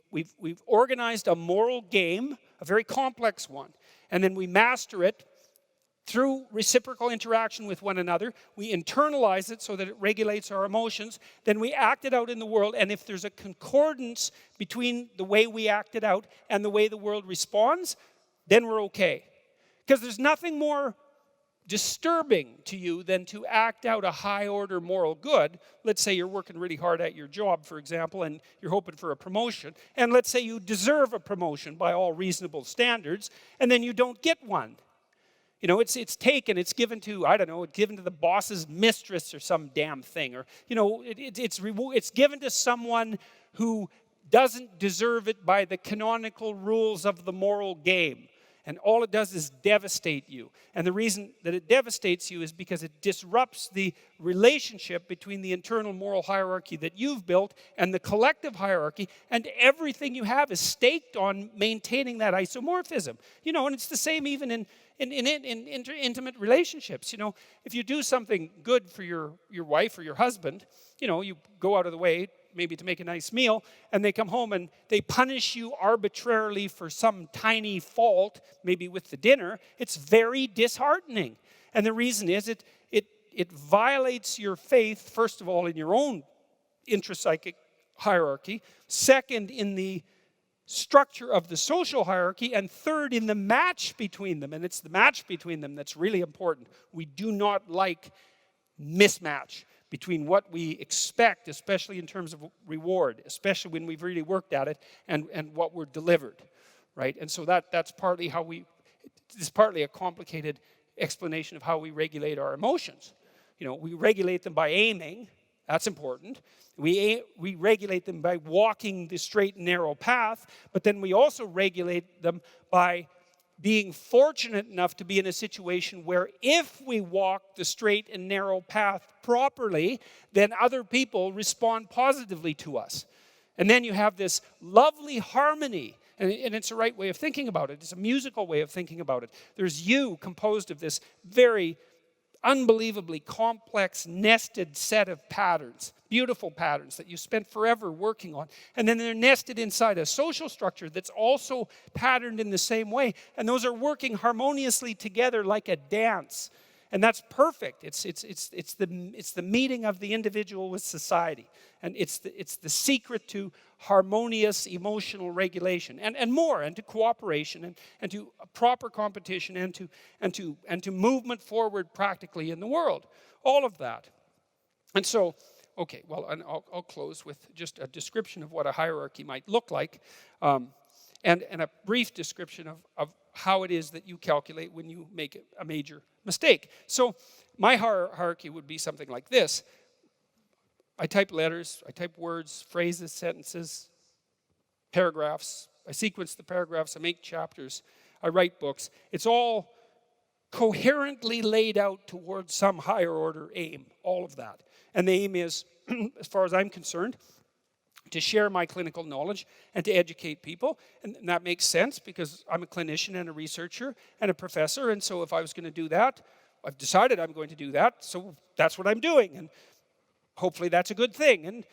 Speaker 1: organized a moral game, a very complex one, and then we master it through reciprocal interaction with one another. We internalize it so that it regulates our emotions. Then we act it out in the world, and if there's a concordance between the way we act it out and the way the world responds, then we're okay. Because there's nothing more disturbing to you than to act out a high-order moral good. Let's say you're working really hard at your job, for example, and you're hoping for a promotion. And let's say you deserve a promotion by all reasonable standards, and then you don't get one. You know, it's given to, I don't know, it's given to the boss's mistress or some damn thing. Or, you know, it's given to someone who doesn't deserve it by the canonical rules of the moral game. And all it does is devastate you. And the reason that it devastates you is because it disrupts the relationship between the internal moral hierarchy that you've built and the collective hierarchy, and everything you have is staked on maintaining that isomorphism. And it's the same even in intimate relationships. If you do something good for your wife or your husband, you go out of the way maybe to make a nice meal, and they come home and they punish you arbitrarily for some tiny fault, maybe with the dinner, it's very disheartening. And the reason is it violates your faith, first of all, in your own intrapsychic hierarchy, second, in the structure of the social hierarchy, and third, in the match between them. And it's the match between them that's really important. We do not like mismatch between what we expect, especially in terms of reward, especially when we've really worked at it, and what we're delivered, right? And so that's partly it's partly a complicated explanation of how we regulate our emotions. We regulate them by aiming. That's important. We regulate them by walking the straight and narrow path, but then we also regulate them by being fortunate enough to be in a situation where if we walk the straight and narrow path properly, then other people respond positively to us. And then you have this lovely harmony, and it's a right way of thinking about it. It's a musical way of thinking about it. There's you composed of this very unbelievably complex, nested set of patterns, beautiful patterns that you spent forever working on. And then they're nested inside a social structure that's also patterned in the same way. And those are working harmoniously together like a dance. And that's perfect. It's the meeting of the individual with society. And it's the secret to harmonious emotional regulation and more, and to cooperation and to proper competition and to movement forward practically in the world. All of that. And so, okay, well, and I'll close with just a description of what a hierarchy might look like, and a brief description of how it is that you calculate when you make a major mistake. So my hierarchy would be something like this. I type letters, I type words, phrases, sentences, paragraphs. I sequence the paragraphs, I make chapters, I write books. It's all coherently laid out towards some higher order aim, all of that. And the aim is, as far as I'm concerned, to share my clinical knowledge and to educate people. And that makes sense because I'm a clinician and a researcher and a professor. And so if I was going to do that, I've decided I'm going to do that. So that's what I'm doing. And hopefully that's a good thing. And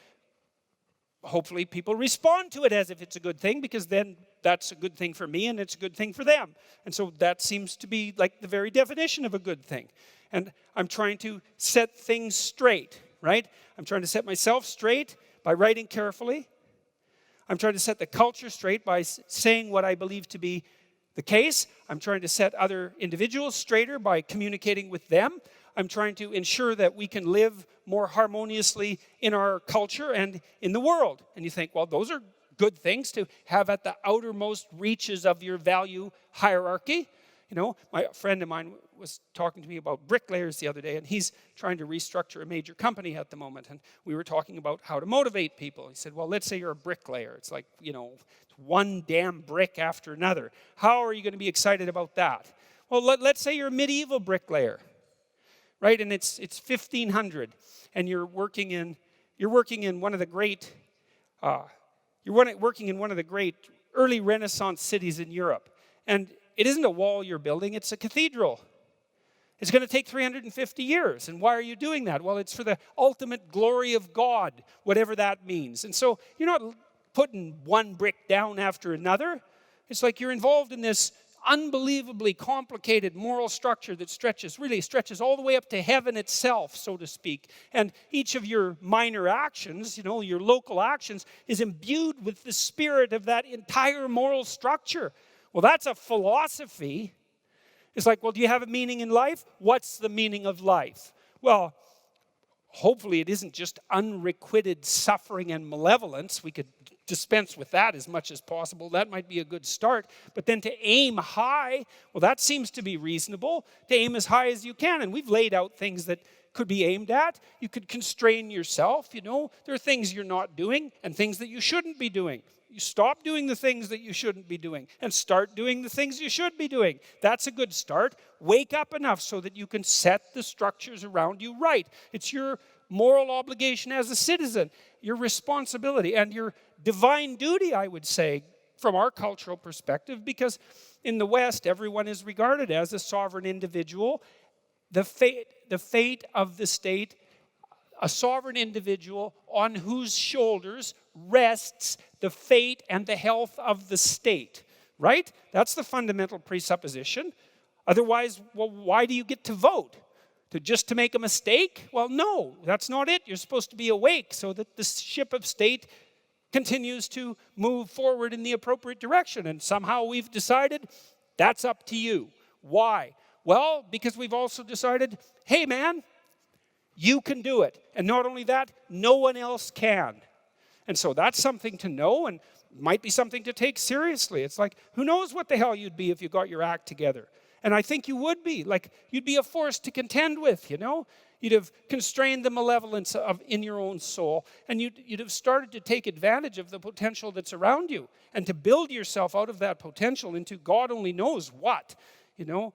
Speaker 1: hopefully people respond to it as if it's a good thing, because then that's a good thing for me and it's a good thing for them. And so that seems to be like the very definition of a good thing. And I'm trying to set things straight, right? I'm trying to set myself straight by writing carefully. I'm trying to set the culture straight by saying what I believe to be the case. I'm trying to set other individuals straighter by communicating with them. I'm trying to ensure that we can live more harmoniously in our culture and in the world. And you think, well, those are good things to have at the outermost reaches of your value hierarchy. My friend of mine was talking to me about bricklayers the other day, and he's trying to restructure a major company at the moment. And we were talking about how to motivate people. He said, well, let's say you're a bricklayer. It's like, one damn brick after another. How are you going to be excited about that? Well, let's say you're a medieval bricklayer, right? And it's 1500, and you're working in one of the great early Renaissance cities in Europe. And it isn't a wall you're building, it's a cathedral. It's going to take 350 years. And why are you doing that? Well, it's for the ultimate glory of God, whatever that means. And so you're not putting one brick down after another. It's like you're involved in this unbelievably complicated moral structure that stretches all the way up to heaven itself, so to speak. And each of your minor actions, your local actions, is imbued with the spirit of that entire moral structure. Well, that's a philosophy. It's like, well, do you have a meaning in life? What's the meaning of life? Well, hopefully it isn't just unrequited suffering and malevolence. We could dispense with that as much as possible. That might be a good start. But then to aim high, well, that seems to be reasonable. To aim as high as you can. And we've laid out things that could be aimed at. You could constrain yourself, There are things you're not doing and things that you shouldn't be doing. You stop doing the things that you shouldn't be doing and start doing the things you should be doing. That's a good start. Wake up enough so that you can set the structures around you right. It's your moral obligation as a citizen, your responsibility, and your divine duty, I would say, from our cultural perspective, because in the West, everyone is regarded as a sovereign individual. The fate of the state, a sovereign individual on whose shoulders rests the fate and the health of the state, right? That's the fundamental presupposition. Otherwise, well, why do you get to vote? To make a mistake? Well, no, that's not it. You're supposed to be awake so that the ship of state continues to move forward in the appropriate direction. And somehow we've decided that's up to you. Why? Well, because we've also decided, hey man, you can do it. And not only that, no one else can. And so that's something to know and might be something to take seriously. It's like, who knows what the hell you'd be if you got your act together. And I think you would be. Like, you'd be a force to contend with, you know. You'd have constrained the malevolence in your own soul. And you'd have started to take advantage of the potential that's around you. And to build yourself out of that potential into God only knows what, you know.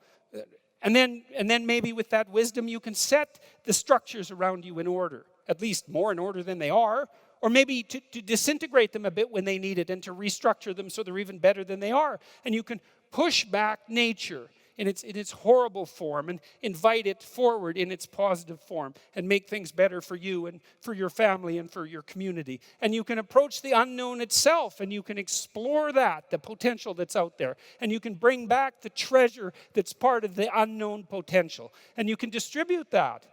Speaker 1: And then maybe with that wisdom you can set the structures around you in order. At least more in order than they are. Or maybe to disintegrate them a bit when they need it and to restructure them so they're even better than they are. And you can push back nature in its horrible form and invite it forward in its positive form and make things better for you and for your family and for your community. And you can approach the unknown itself and you can explore that, the potential that's out there. And you can bring back the treasure that's part of the unknown potential. And you can distribute that.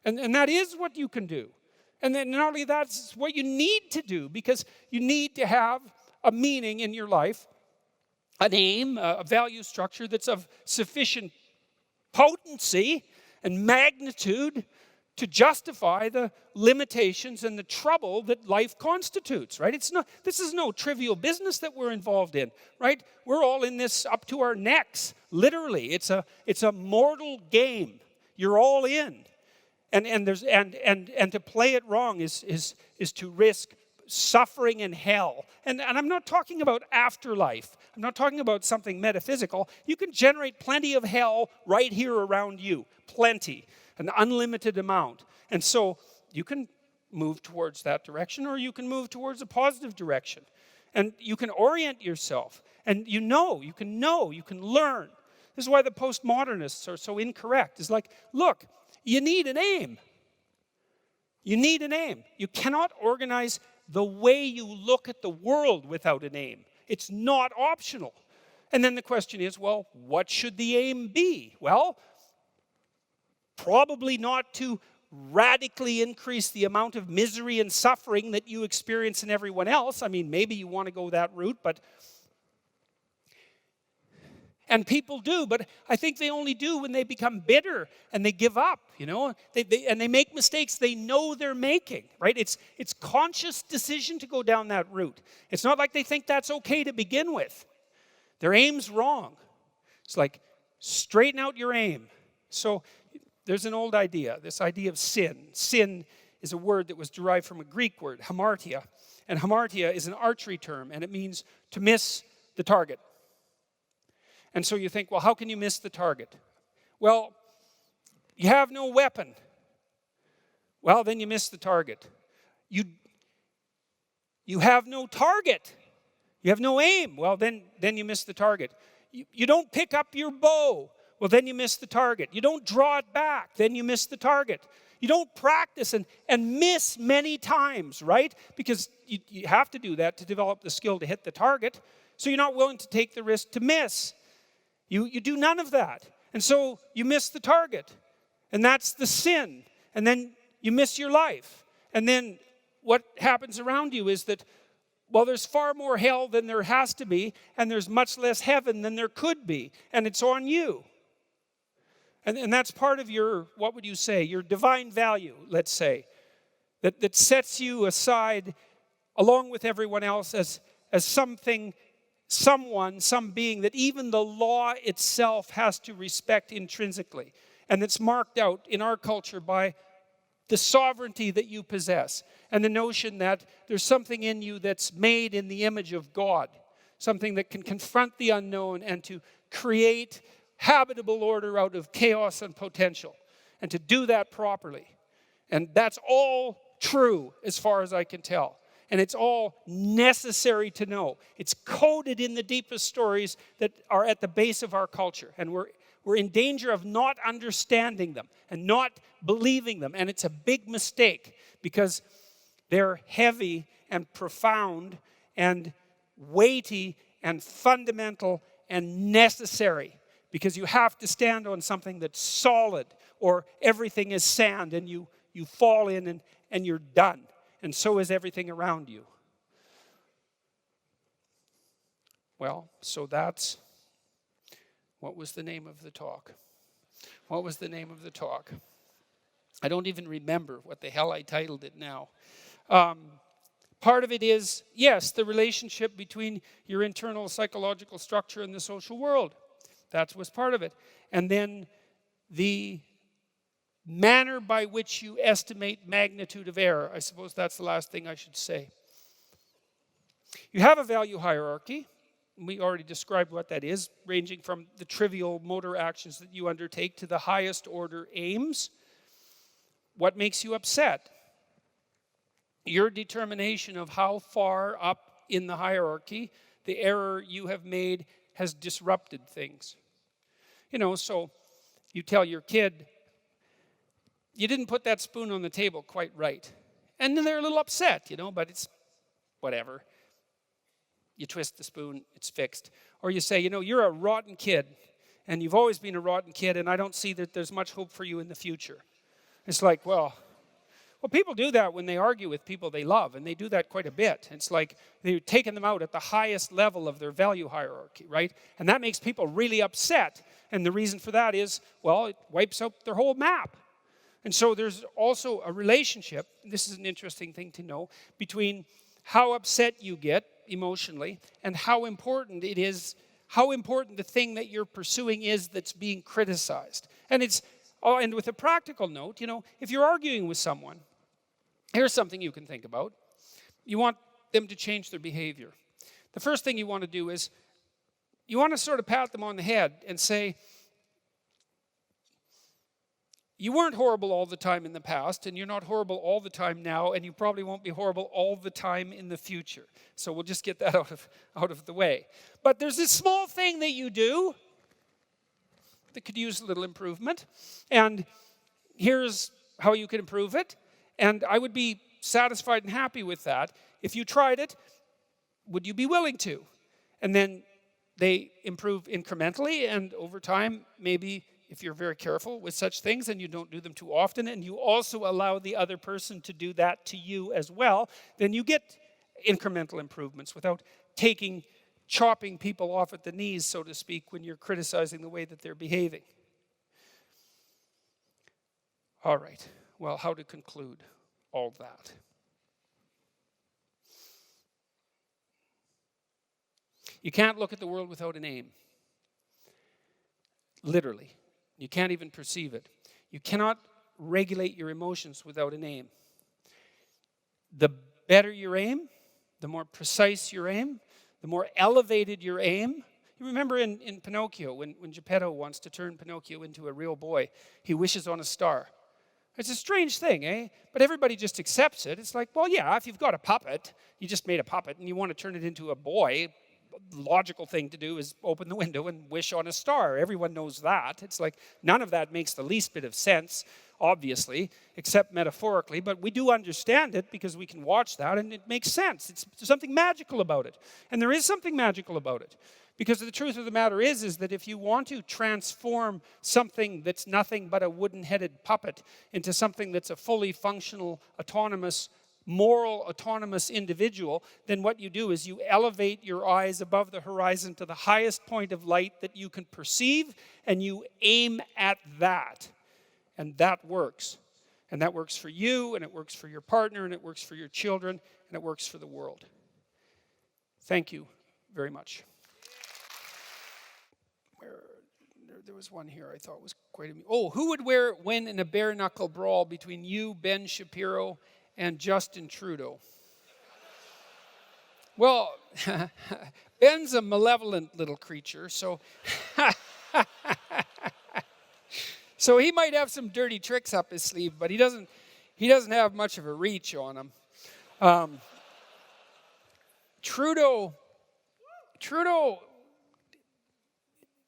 Speaker 1: And that is what you can do. And then not only that, it's what you need to do, because you need to have a meaning in your life, an aim, a value structure that's of sufficient potency and magnitude to justify the limitations and the trouble that life constitutes, right? This is no trivial business that we're involved in, right? We're all in this up to our necks, literally. It's a mortal game. You're all in. And to play it wrong is to risk suffering and hell. And I'm not talking about afterlife. I'm not talking about something metaphysical. You can generate plenty of hell right here around you. Plenty. An unlimited amount. And so you can move towards that direction, or you can move towards a positive direction. And you can orient yourself. And you can learn. This is why the postmodernists are so incorrect. It's like, look, you need an aim. You need an aim. You cannot organize the way you look at the world without an aim. It's not optional. And then the question is, well, what should the aim be? Well, probably not to radically increase the amount of misery and suffering that you experience in everyone else. I mean, maybe you want to go that route, and people do, but I think they only do when they become bitter and they give up, you know. They make mistakes they know they're making, right? It's conscious decision to go down that route. It's not like they think that's okay to begin with. Their aim's wrong. It's like, straighten out your aim. So there's an old idea, this idea of sin. Sin is a word that was derived from a Greek word, hamartia. And hamartia is an archery term, and it means to miss the target. And so you think, well, how can you miss the target? Well, you have no weapon. Well, then you miss the target. You have no target. You have no aim. Well, then you miss the target. You don't pick up your bow. Well, then you miss the target. You don't draw it back. Then you miss the target. You don't practice and miss many times, right? Because you have to do that to develop the skill to hit the target. So you're not willing to take the risk to miss. You do none of that. And so you miss the target. And that's the sin. And then you miss your life. And then what happens around you is that, well, there's far more hell than there has to be, and there's much less heaven than there could be. And it's on you. And that's part of your, what would you say, your divine value, let's say, that sets you aside along with everyone else as something, someone, some being that even the law itself has to respect intrinsically. And it's marked out in our culture by the sovereignty that you possess, and the notion that there's something in you that's made in the image of God, something that can confront the unknown and to create habitable order out of chaos and potential, and to do that properly. And that's all true as far as I can tell. And it's all necessary to know. It's coded in the deepest stories that are at the base of our culture. And we're in danger of not understanding them and not believing them. And it's a big mistake because they're heavy and profound and weighty and fundamental and necessary, because you have to stand on something that's solid, or everything is sand and you fall in and you're done. And so is everything around you. Well, so that's, what was the name of the talk? What was the name of the talk? I don't even remember what the hell I titled it now. Part of it is, yes, the relationship between your internal psychological structure and the social world. That was part of it. And then the manner by which you estimate magnitude of error. I suppose that's the last thing I should say. You have a value hierarchy. We already described what that is, ranging from the trivial motor actions that you undertake to the highest order aims. What makes you upset? Your determination of how far up in the hierarchy the error you have made has disrupted things. So you tell your kid, you didn't put that spoon on the table quite right. And then they're a little upset, but it's whatever. You twist the spoon, it's fixed. Or you say, you're a rotten kid, and you've always been a rotten kid, and I don't see that there's much hope for you in the future. It's like, well, people do that when they argue with people they love, and they do that quite a bit. It's like they're taking them out at the highest level of their value hierarchy, right? And that makes people really upset. And the reason for that is, well, it wipes out their whole map. And so there's also a relationship, this is an interesting thing to know, between how upset you get emotionally and how important it is, how important the thing that you're pursuing is that's being criticized. And and with a practical note, if you're arguing with someone, here's something you can think about. You want them to change their behavior. The first thing you want to do is you want to sort of pat them on the head and say, you weren't horrible all the time in the past, and you're not horrible all the time now, and you probably won't be horrible all the time in the future. So we'll just get that out of the way. But there's this small thing that you do that could use a little improvement, and here's how you can improve it. And I would be satisfied and happy with that. If you tried it, would you be willing to? And then they improve incrementally, and over time, maybe if you're very careful with such things and you don't do them too often, and you also allow the other person to do that to you as well, then you get incremental improvements without chopping people off at the knees, so to speak, when you're criticizing the way that they're behaving. All right. Well, how to conclude all that? You can't look at the world without an aim. Literally. You can't even perceive it. You cannot regulate your emotions without an aim. The better your aim, the more precise your aim, the more elevated your aim. You remember in Pinocchio, when Geppetto wants to turn Pinocchio into a real boy, he wishes on a star. It's a strange thing, eh? But everybody just accepts it. It's like, well, yeah, if you've got a puppet, you just made a puppet, and you want to turn it into a boy, the logical thing to do is open the window and wish on a star. Everyone knows that. It's like none of that makes the least bit of sense, obviously, except metaphorically, but we do understand it because we can watch that, and it makes sense. It's something magical about it. And there is something magical about it. Because the truth of the matter is that if you want to transform something that's nothing but a wooden-headed puppet into something that's a fully functional, autonomous, moral, autonomous individual, then what you do is you elevate your eyes above the horizon to the highest point of light that you can perceive, and you aim at that. And that works. And that works for you, and it works for your partner, and it works for your children, and it works for the world. Thank you very much. There was one here I thought was quite amusing. Oh, who would win in a bare knuckle brawl between you, Ben Shapiro, and Justin Trudeau? Well, Ben's a malevolent little creature, so so he might have some dirty tricks up his sleeve, but he doesn't have much of a reach on him. Trudeau,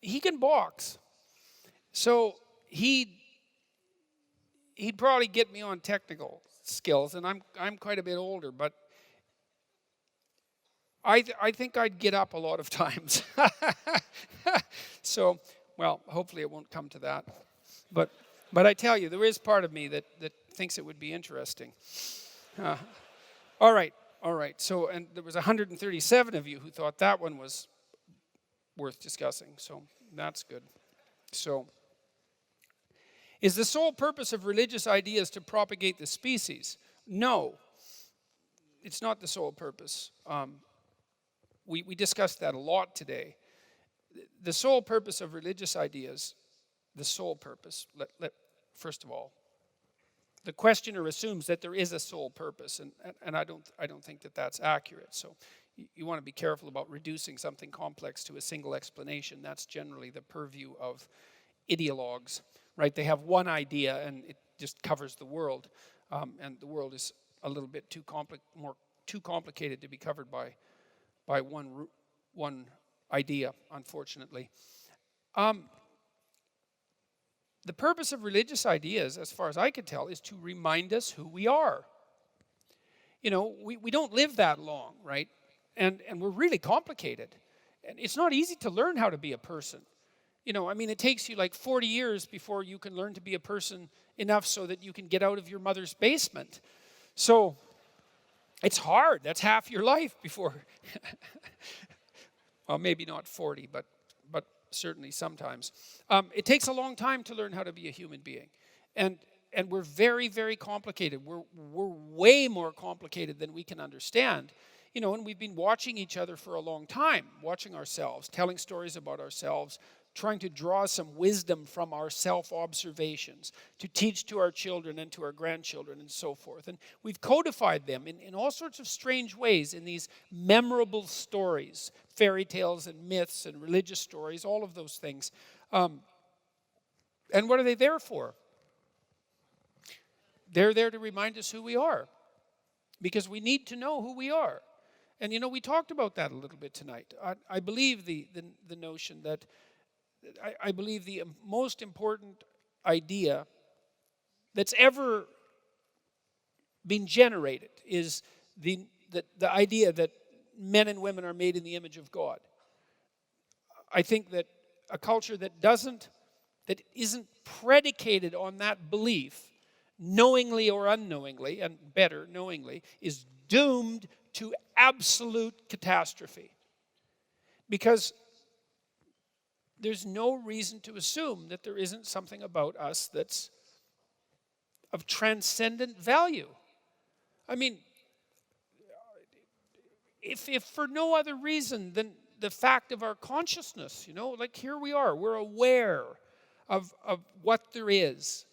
Speaker 1: he can box, so he'd probably get me on technical skills, and I'm quite a bit older, but I think I'd get up a lot of times. So, well, hopefully it won't come to that. But I tell you, there is part of me that thinks it would be interesting. All right. So, and there was 137 of you who thought that one was worth discussing. So that's good. So, is the sole purpose of religious ideas to propagate the species? No, it's not the sole purpose. We discussed that a lot today. The sole purpose of religious ideas, the sole purpose, first of all, the questioner assumes that there is a sole purpose, and I don't think that that's accurate. So you want to be careful about reducing something complex to a single explanation. That's generally the purview of ideologues, right? They have one idea, and it just covers the world, and the world is a little bit too complicated to be covered by one idea, unfortunately. The purpose of religious ideas, as far as I can tell, is to remind us who we are. You know, we don't live that long, right? And we're really complicated. And it's not easy to learn how to be a person. You know, I mean, it takes you like 40 years before you can learn to be a person enough so that you can get out of your mother's basement. So it's hard. That's half your life before. Well, maybe not 40, but certainly sometimes. It takes a long time to learn how to be a human being. And we're very, very complicated. We're way more complicated than we can understand. You know, and we've been watching each other for a long time, watching ourselves, telling stories about ourselves, trying to draw some wisdom from our self-observations, to teach to our children and to our grandchildren and so forth. And we've codified them in all sorts of strange ways in these memorable stories, fairy tales and myths and religious stories, all of those things. And what are they there for? They're there to remind us who we are, because we need to know who we are. And, you know, we talked about that a little bit tonight. I believe the notion that I believe the most important idea that's ever been generated is the idea that men and women are made in the image of God. I think that a culture that isn't predicated on that belief, knowingly or unknowingly, and better, knowingly, is doomed to absolute catastrophe. Because there's no reason to assume that there isn't something about us that's of transcendent value. I mean, if for no other reason than the fact of our consciousness, you know, like here we are, we're aware of what there is.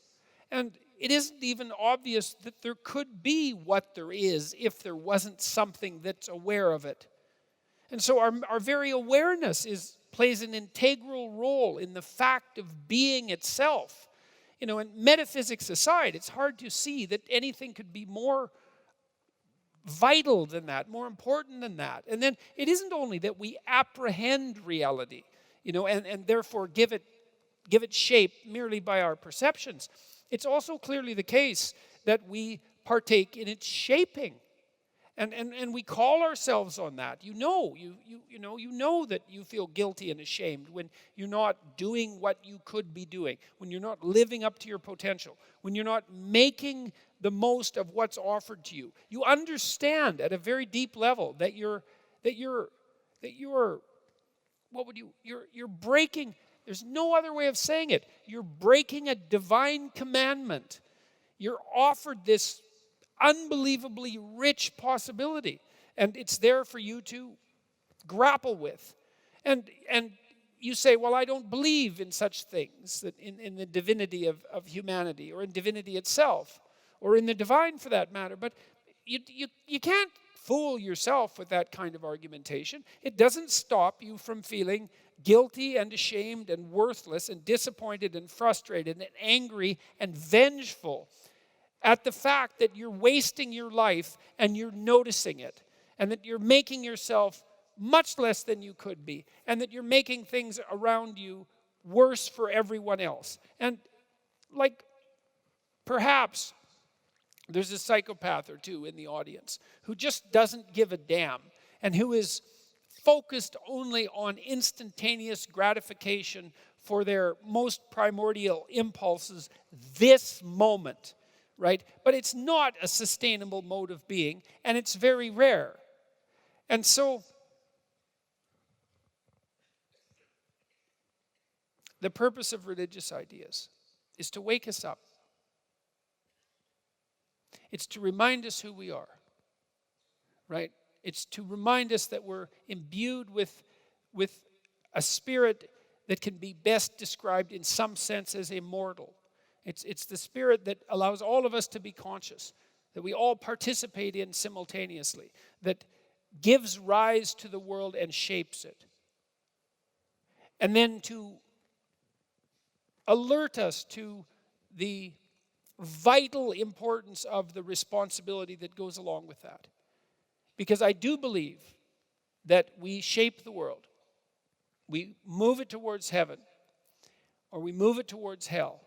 Speaker 1: And it isn't even obvious that there could be what there is if there wasn't something that's aware of it. And so our very awareness plays an integral role in the fact of being itself. You know, and metaphysics aside, it's hard to see that anything could be more vital than that, more important than that. And then it isn't only that we apprehend reality, you know, and therefore give it shape merely by our perceptions. It's also clearly the case that we partake in its shaping. And we call ourselves on that. You know that you feel guilty and ashamed when you're not doing what you could be doing, when you're not living up to your potential, when you're not making the most of what's offered to you. You understand at a very deep level that you're breaking. There's no other way of saying it. You're breaking a divine commandment. You're offered this unbelievably rich possibility, and it's there for you to grapple with. And you say, well, I don't believe in such things, that in the divinity of humanity, or in divinity itself, or in the divine for that matter. But you can't fool yourself with that kind of argumentation. It doesn't stop you from feeling guilty and ashamed and worthless and disappointed and frustrated and angry and vengeful at the fact that you're wasting your life and you're noticing it, and that you're making yourself much less than you could be, and that you're making things around you worse for everyone else. And like, perhaps there's a psychopath or two in the audience who just doesn't give a damn, and who is focused only on instantaneous gratification for their most primordial impulses this moment, right? But it's not a sustainable mode of being, and it's very rare. And so the purpose of religious ideas is to wake us up. It's to remind us who we are, right? It's to remind us that we're imbued with a spirit that can be best described in some sense as immortal. It's the spirit that allows all of us to be conscious, that we all participate in simultaneously, that gives rise to the world and shapes it. And then to alert us to the vital importance of the responsibility that goes along with that. Because I do believe that we shape the world. We move it towards heaven, or we move it towards hell.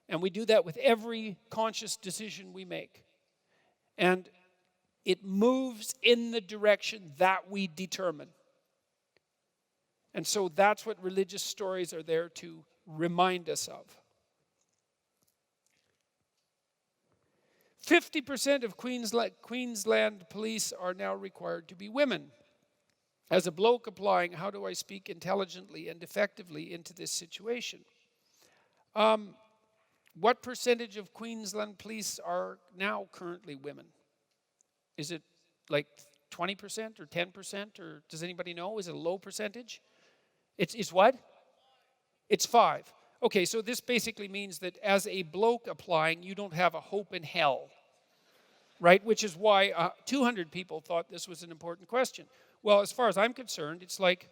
Speaker 1: And we do that with every conscious decision we make. And it moves in the direction that we determine. And so that's what religious stories are there to remind us of. 50% of Queensland police are now required to be women. As a bloke applying, how do I speak intelligently and effectively into this situation? What percentage of Queensland police are now currently women? Is it like 20% or 10%, or does anybody know? Is it a low percentage? It's what? It's 5. Okay, so this basically means that as a bloke applying, you don't have a hope in hell, right? Which is why 200 people thought this was an important question. Well, as far as I'm concerned, it's like,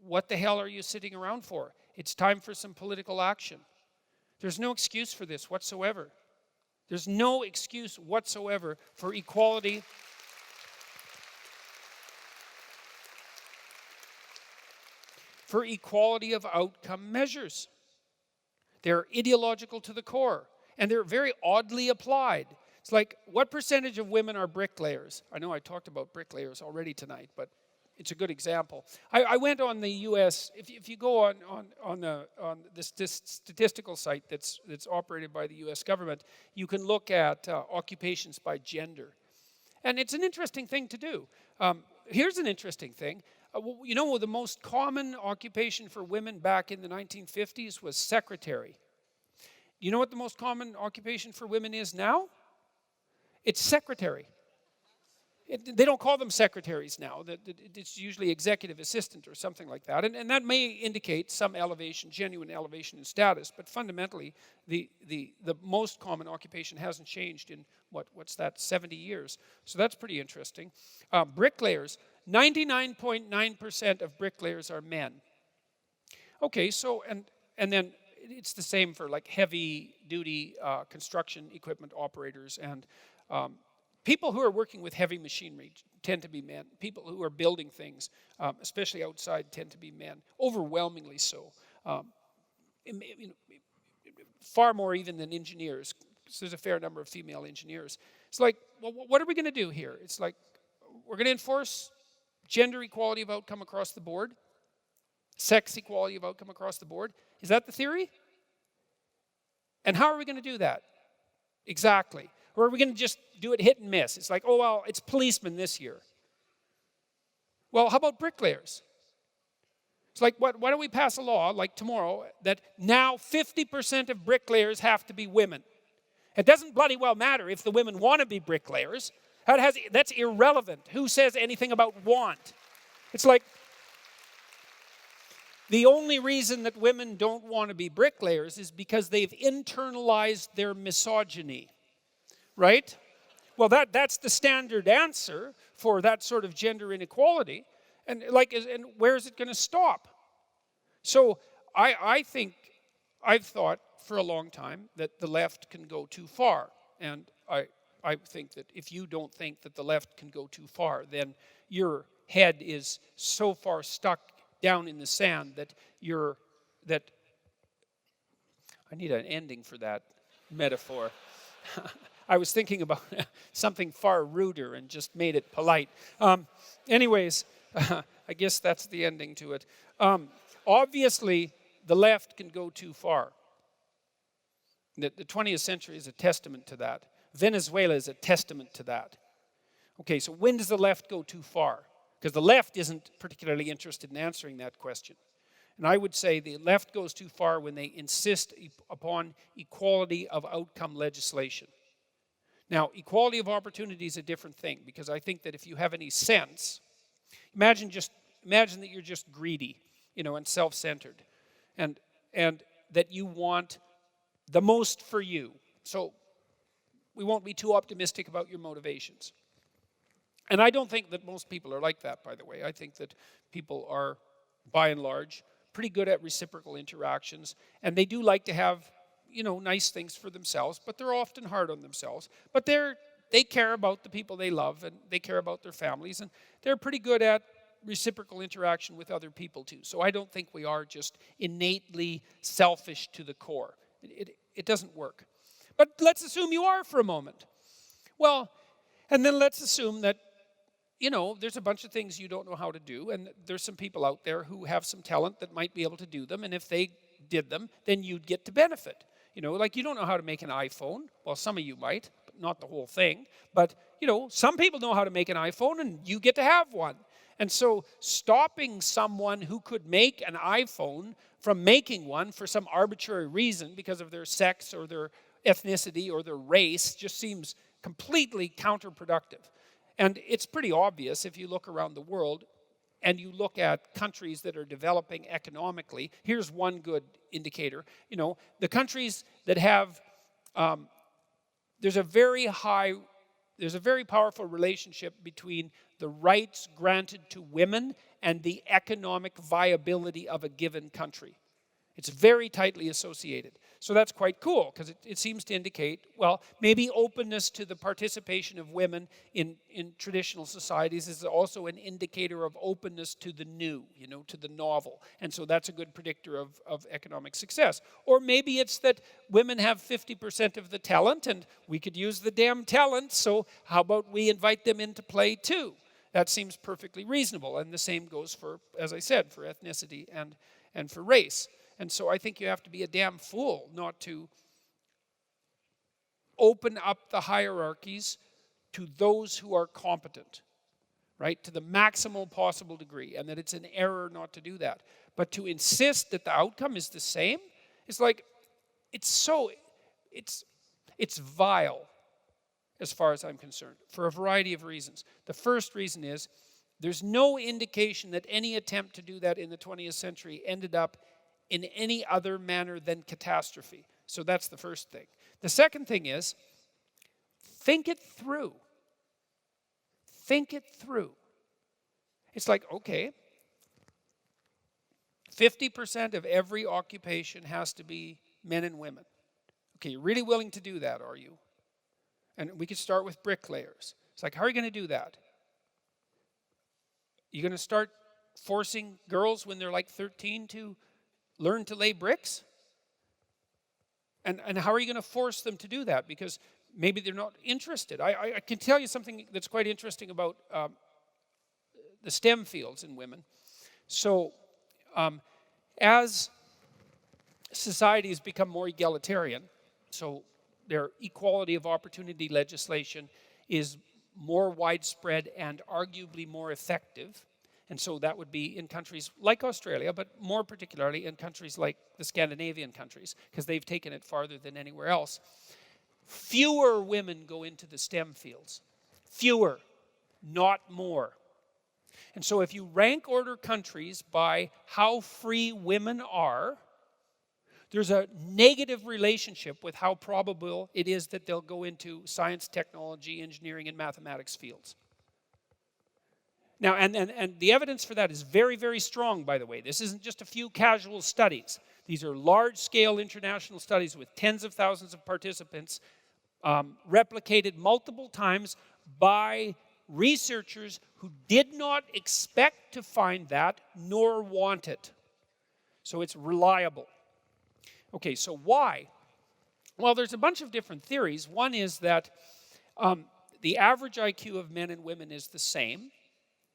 Speaker 1: what the hell are you sitting around for? It's time for some political action. There's no excuse for this whatsoever. There's no excuse whatsoever for equality. For equality of outcome measures. They're ideological to the core, and they're very oddly applied. It's like, what percentage of women are bricklayers? I know I talked about bricklayers already tonight, but it's a good example. I went on the U.S., if you go on this statistical site that's operated by the U.S. government, you can look at occupations by gender. And it's an interesting thing to do. Here's an interesting thing. You know, the most common occupation for women back in the 1950s was secretary. You know what the most common occupation for women is now? It's secretary. They don't call them secretaries now. It's usually executive assistant or something like that. And that may indicate some elevation, genuine elevation in status. But fundamentally, the most common occupation hasn't changed in, what's that, 70 years. So that's pretty interesting. Bricklayers, 99.9% of bricklayers are men. Okay, so, and then it's the same for like heavy-duty construction equipment operators, and people who are working with heavy machinery tend to be men. People who are building things, especially outside, tend to be men, overwhelmingly so. Far more even than engineers. So there's a fair number of female engineers. It's like, well, what are we going to do here? It's like, we're going to enforce gender equality of outcome across the board, sex equality of outcome across the board. Is that the theory? And how are we going to do that? Exactly. Or are we going to just do it hit and miss? It's like, oh, well, it's policemen this year. Well, how about bricklayers? It's like, why don't we pass a law, like tomorrow, that now 50% of bricklayers have to be women? It doesn't bloody well matter if the women want to be bricklayers. That's irrelevant. Who says anything about want? It's like, The only reason that women don't want to be bricklayers is because they've internalized their misogyny, right? Well, that's the standard answer for that sort of gender inequality. And where is it going to stop? So I think, I've thought for a long time that the left can go too far. And I think that if you don't think that the left can go too far, then your head is so far stuck down in the sand that I need an ending for that metaphor. I was thinking about something far ruder and just made it polite. Anyways, I guess that's the ending to it. Obviously, the left can go too far. The 20th century is a testament to that. Venezuela is a testament to that. Okay, so when does the left go too far? Because the left isn't particularly interested in answering that question. And I would say the left goes too far when they insist upon equality of outcome legislation. Now, equality of opportunity is a different thing, because I think that if you have any sense, imagine that you're just greedy, and self-centered, and that you want the most for you. So we won't be too optimistic about your motivations. And I don't think that most people are like that, by the way. I think that people are, by and large, pretty good at reciprocal interactions, and they do like to have, nice things for themselves, but they're often hard on themselves. But they care about the people they love, and they care about their families, and they're pretty good at reciprocal interaction with other people too. So I don't think we are just innately selfish to the core. It doesn't work. But let's assume you are for a moment. Well, and then let's assume that there's a bunch of things you don't know how to do, and there's some people out there who have some talent that might be able to do them, and if they did them, then you'd get to benefit. Like you don't know how to make an iPhone. Well, some of you might, but not the whole thing. But, some people know how to make an iPhone, and you get to have one. And so stopping someone who could make an iPhone from making one for some arbitrary reason because of their sex or their ethnicity or their race just seems completely counterproductive. And it's pretty obvious if you look around the world and you look at countries that are developing economically. Here's one good indicator. The countries that have, there's a very powerful relationship between the rights granted to women and the economic viability of a given country. It's very tightly associated. So that's quite cool, because it seems to indicate, well, maybe openness to the participation of women in traditional societies is also an indicator of openness to the new, to the novel. And so that's a good predictor of economic success. Or maybe it's that women have 50% of the talent, and we could use the damn talent, so how about we invite them into play too? That seems perfectly reasonable. And the same goes for, as I said, for ethnicity and for race. And so I think you have to be a damn fool not to open up the hierarchies to those who are competent, right? To the maximal possible degree, and that it's an error not to do that. But to insist that the outcome is the same, it's like, it's vile as far as I'm concerned, for a variety of reasons. The first reason is there's no indication that any attempt to do that in the 20th century ended up in any other manner than catastrophe. So that's the first thing. The second thing is, think it through. Think it through. It's like, okay, 50% of every occupation has to be men and women. Okay, you're really willing to do that, are you? And we could start with bricklayers. It's like, how are you going to do that? You're going to start forcing girls when they're like 13 to learn to lay bricks? And how are you going to force them to do that? Because maybe they're not interested. I can tell you something that's quite interesting about the STEM fields in women. So as societies become more egalitarian, so their equality of opportunity legislation is more widespread and arguably more effective. And so that would be in countries like Australia, but more particularly in countries like the Scandinavian countries, because they've taken it farther than anywhere else. Fewer women go into the STEM fields. Fewer, not more. And so if you rank order countries by how free women are, there's a negative relationship with how probable it is that they'll go into science, technology, engineering, and mathematics fields. Now, and the evidence for that is very, very strong, by the way. This isn't just a few casual studies. These are large-scale international studies with tens of thousands of participants, replicated multiple times by researchers who did not expect to find that nor want it. So it's reliable. Okay, so why? Well, there's a bunch of different theories. One is that the average IQ of men and women is the same,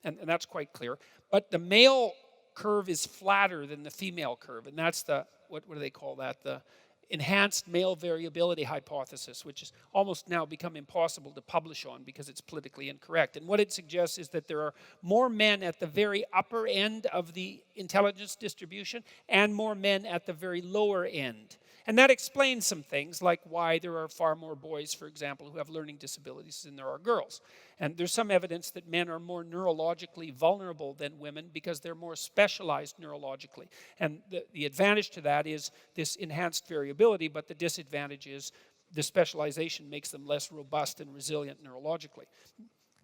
Speaker 1: and that's quite clear. But the male curve is flatter than the female curve, and that's the, what do they call that? The enhanced male variability hypothesis, which has almost now become impossible to publish on because it's politically incorrect. And what it suggests is that there are more men at the very upper end of the intelligence distribution and more men at the very lower end. And that explains some things, like why there are far more boys, for example, who have learning disabilities than there are girls. And there's some evidence that men are more neurologically vulnerable than women because they're more specialized neurologically. And the advantage to that is this enhanced variability, but the disadvantage is the specialization makes them less robust and resilient neurologically.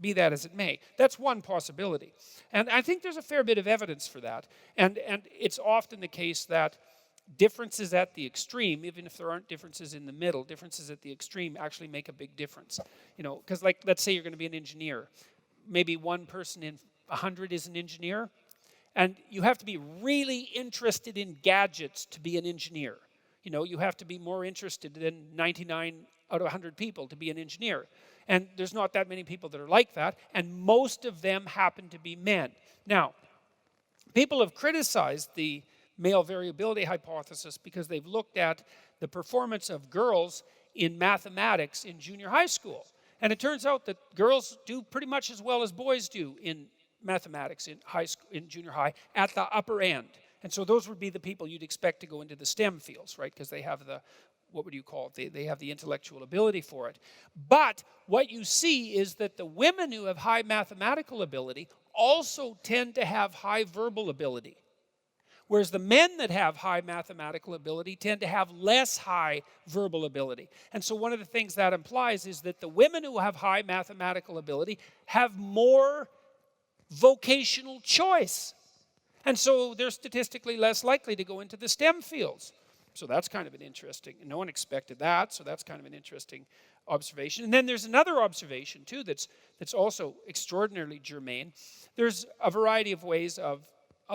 Speaker 1: Be that as it may. That's one possibility. And I think there's a fair bit of evidence for that. And it's often the case that differences at the extreme, even if there aren't differences in the middle, differences at the extreme actually make a big difference. You know, because like, let's say you're going to be an engineer. Maybe one person in 100 is an engineer. And you have to be really interested in gadgets to be an engineer. You know, you have to be more interested than 99 out of 100 people to be an engineer. And there's not that many people that are like that. And most of them happen to be men. Now, people have criticized the male variability hypothesis because they've looked at the performance of girls in mathematics in junior high school. And it turns out that girls do pretty much as well as boys do in mathematics in high school, in junior high, at the upper end. And so those would be the people you'd expect to go into the STEM fields, right? Because they have the, what would you call it? They have the intellectual ability for it. But what you see is that the women who have high mathematical ability also tend to have high verbal ability. Whereas the men that have high mathematical ability tend to have less high verbal ability. And so one of the things that implies is that the women who have high mathematical ability have more vocational choice. And so they're statistically less likely to go into the STEM fields. So that's kind of an interesting, no one expected that, so that's kind of an interesting observation. And then there's another observation too that's also extraordinarily germane. There's a variety of ways of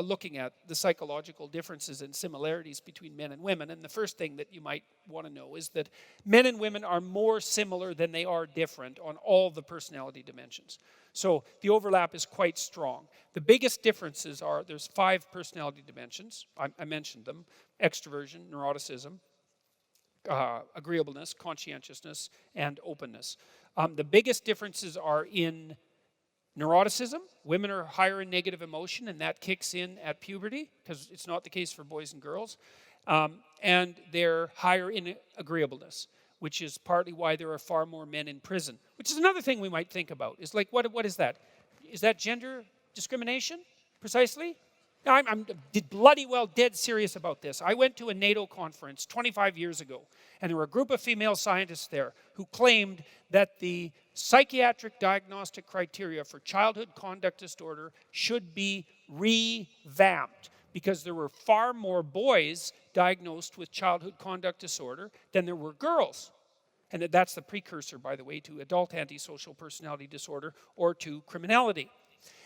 Speaker 1: looking at the psychological differences and similarities between men and women. And the first thing that you might want to know is that men and women are more similar than they are different on all the personality dimensions. So the overlap is quite strong. The biggest differences are, there's 5 personality dimensions. I mentioned them: extroversion, neuroticism, agreeableness, conscientiousness, and openness. The biggest differences are in neuroticism. Women are higher in negative emotion, and that kicks in at puberty, because it's not the case for boys and girls. And they're higher in agreeableness, which is partly why there are far more men in prison, which is another thing we might think about. Is like, what is that? Is that gender discrimination, precisely? Now, I'm bloody well dead serious about this. I went to a NATO conference 25 years ago, and there were a group of female scientists there who claimed that the psychiatric diagnostic criteria for childhood conduct disorder should be revamped because there were far more boys diagnosed with childhood conduct disorder than there were girls. And that's the precursor, by the way, to adult antisocial personality disorder or to criminality.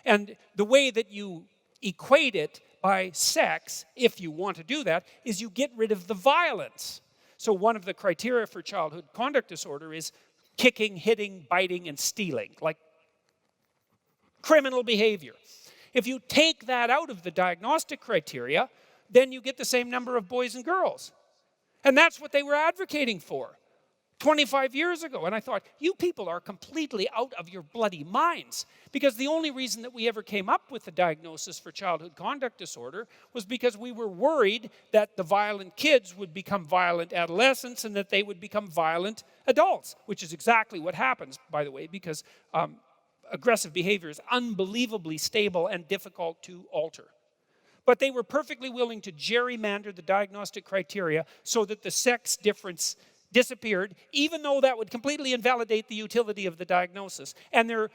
Speaker 1: And the way that you equate it by sex, if you want to do that, is you get rid of the violence. So one of the criteria for childhood conduct disorder is kicking, hitting, biting, and stealing, like criminal behavior. If you take that out of the diagnostic criteria, then you get the same number of boys and girls. And that's what they were advocating for 25 years ago. And I thought, you people are completely out of your bloody minds. Because the only reason that we ever came up with the diagnosis for childhood conduct disorder was because we were worried that the violent kids would become violent adolescents and that they would become violent adults, which is exactly what happens, by the way, because aggressive behavior is unbelievably stable and difficult to alter. But they were perfectly willing to gerrymander the diagnostic criteria so that the sex difference disappeared, even though that would completely invalidate the utility of the diagnosis. And their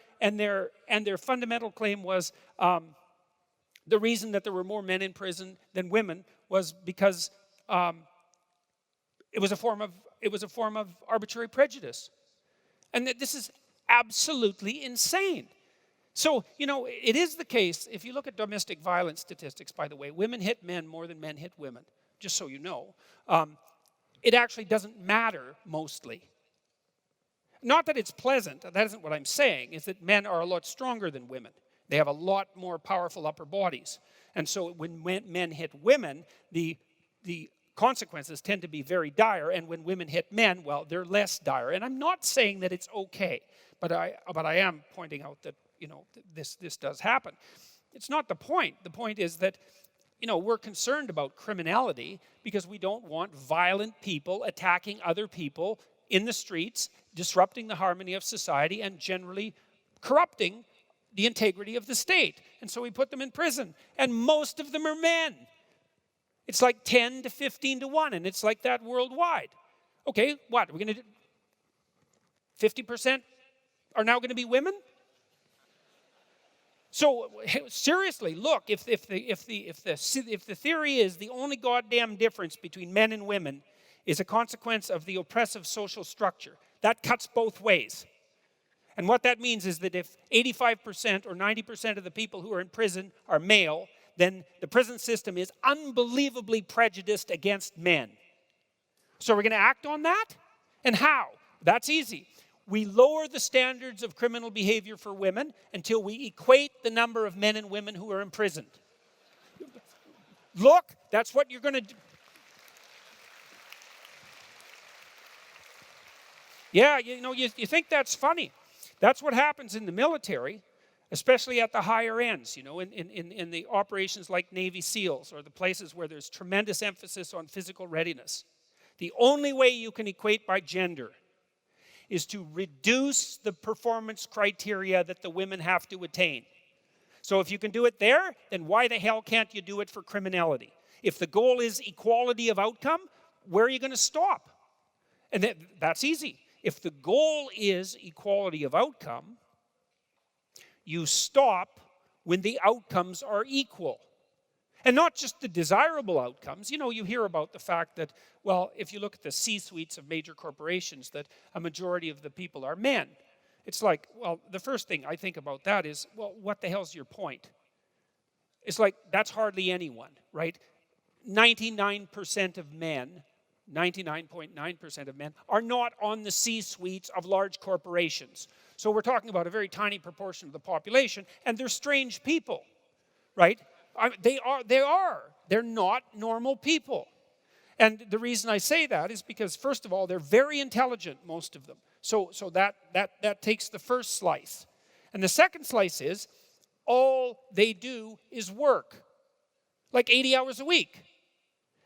Speaker 1: fundamental claim was the reason that there were more men in prison than women was because it was a form of arbitrary prejudice. And that this is absolutely insane. So, it is the case, if you look at domestic violence statistics, by the way, women hit men more than men hit women, just so you know. It actually doesn't matter mostly. Not that it's pleasant, that isn't what I'm saying, is that men are a lot stronger than women. They have a lot more powerful upper bodies. And so when men hit women, the consequences tend to be very dire, and when women hit men, well, they're less dire. And I'm not saying that it's okay, but I am pointing out that, this does happen. It's not the point. The point is that, we're concerned about criminality because we don't want violent people attacking other people in the streets, disrupting the harmony of society, and generally corrupting the integrity of the state. And so we put them in prison. And most of them are men. It's like 10 to 15 to 1, and it's like that worldwide. Okay, what? Are we going to do? 50% are now going to be women? So seriously, look, if the theory is the only goddamn difference between men and women is a consequence of the oppressive social structure, that cuts both ways. And what that means is that if 85% or 90% of the people who are in prison are male, then the prison system is unbelievably prejudiced against men. So we're going to act on that? And how? That's easy. We lower the standards of criminal behavior for women until we equate the number of men and women who are imprisoned. Look, that's what you're going to do. Yeah, you think that's funny. That's what happens in the military, especially at the higher ends, in the operations like Navy SEALs or the places where there's tremendous emphasis on physical readiness. The only way you can equate by gender is to reduce the performance criteria that the women have to attain. So if you can do it there, then why the hell can't you do it for criminality? If the goal is equality of outcome, where are you going to stop? And that's easy. If the goal is equality of outcome, you stop when the outcomes are equal. And not just the desirable outcomes. You hear about the fact that, well, if you look at the C-suites of major corporations, that a majority of the people are men. It's like, well, the first thing I think about that is, well, what the hell's your point? It's like, that's hardly anyone, right? 99% of men, 99.9% of men, are not on the C-suites of large corporations. So we're talking about a very tiny proportion of the population, and they're strange people, right? They're not normal people. And the reason I say that is because, first of all, they're very intelligent, most of them. So that takes the first slice. And the second slice is, all they do is work, like 80 hours a week.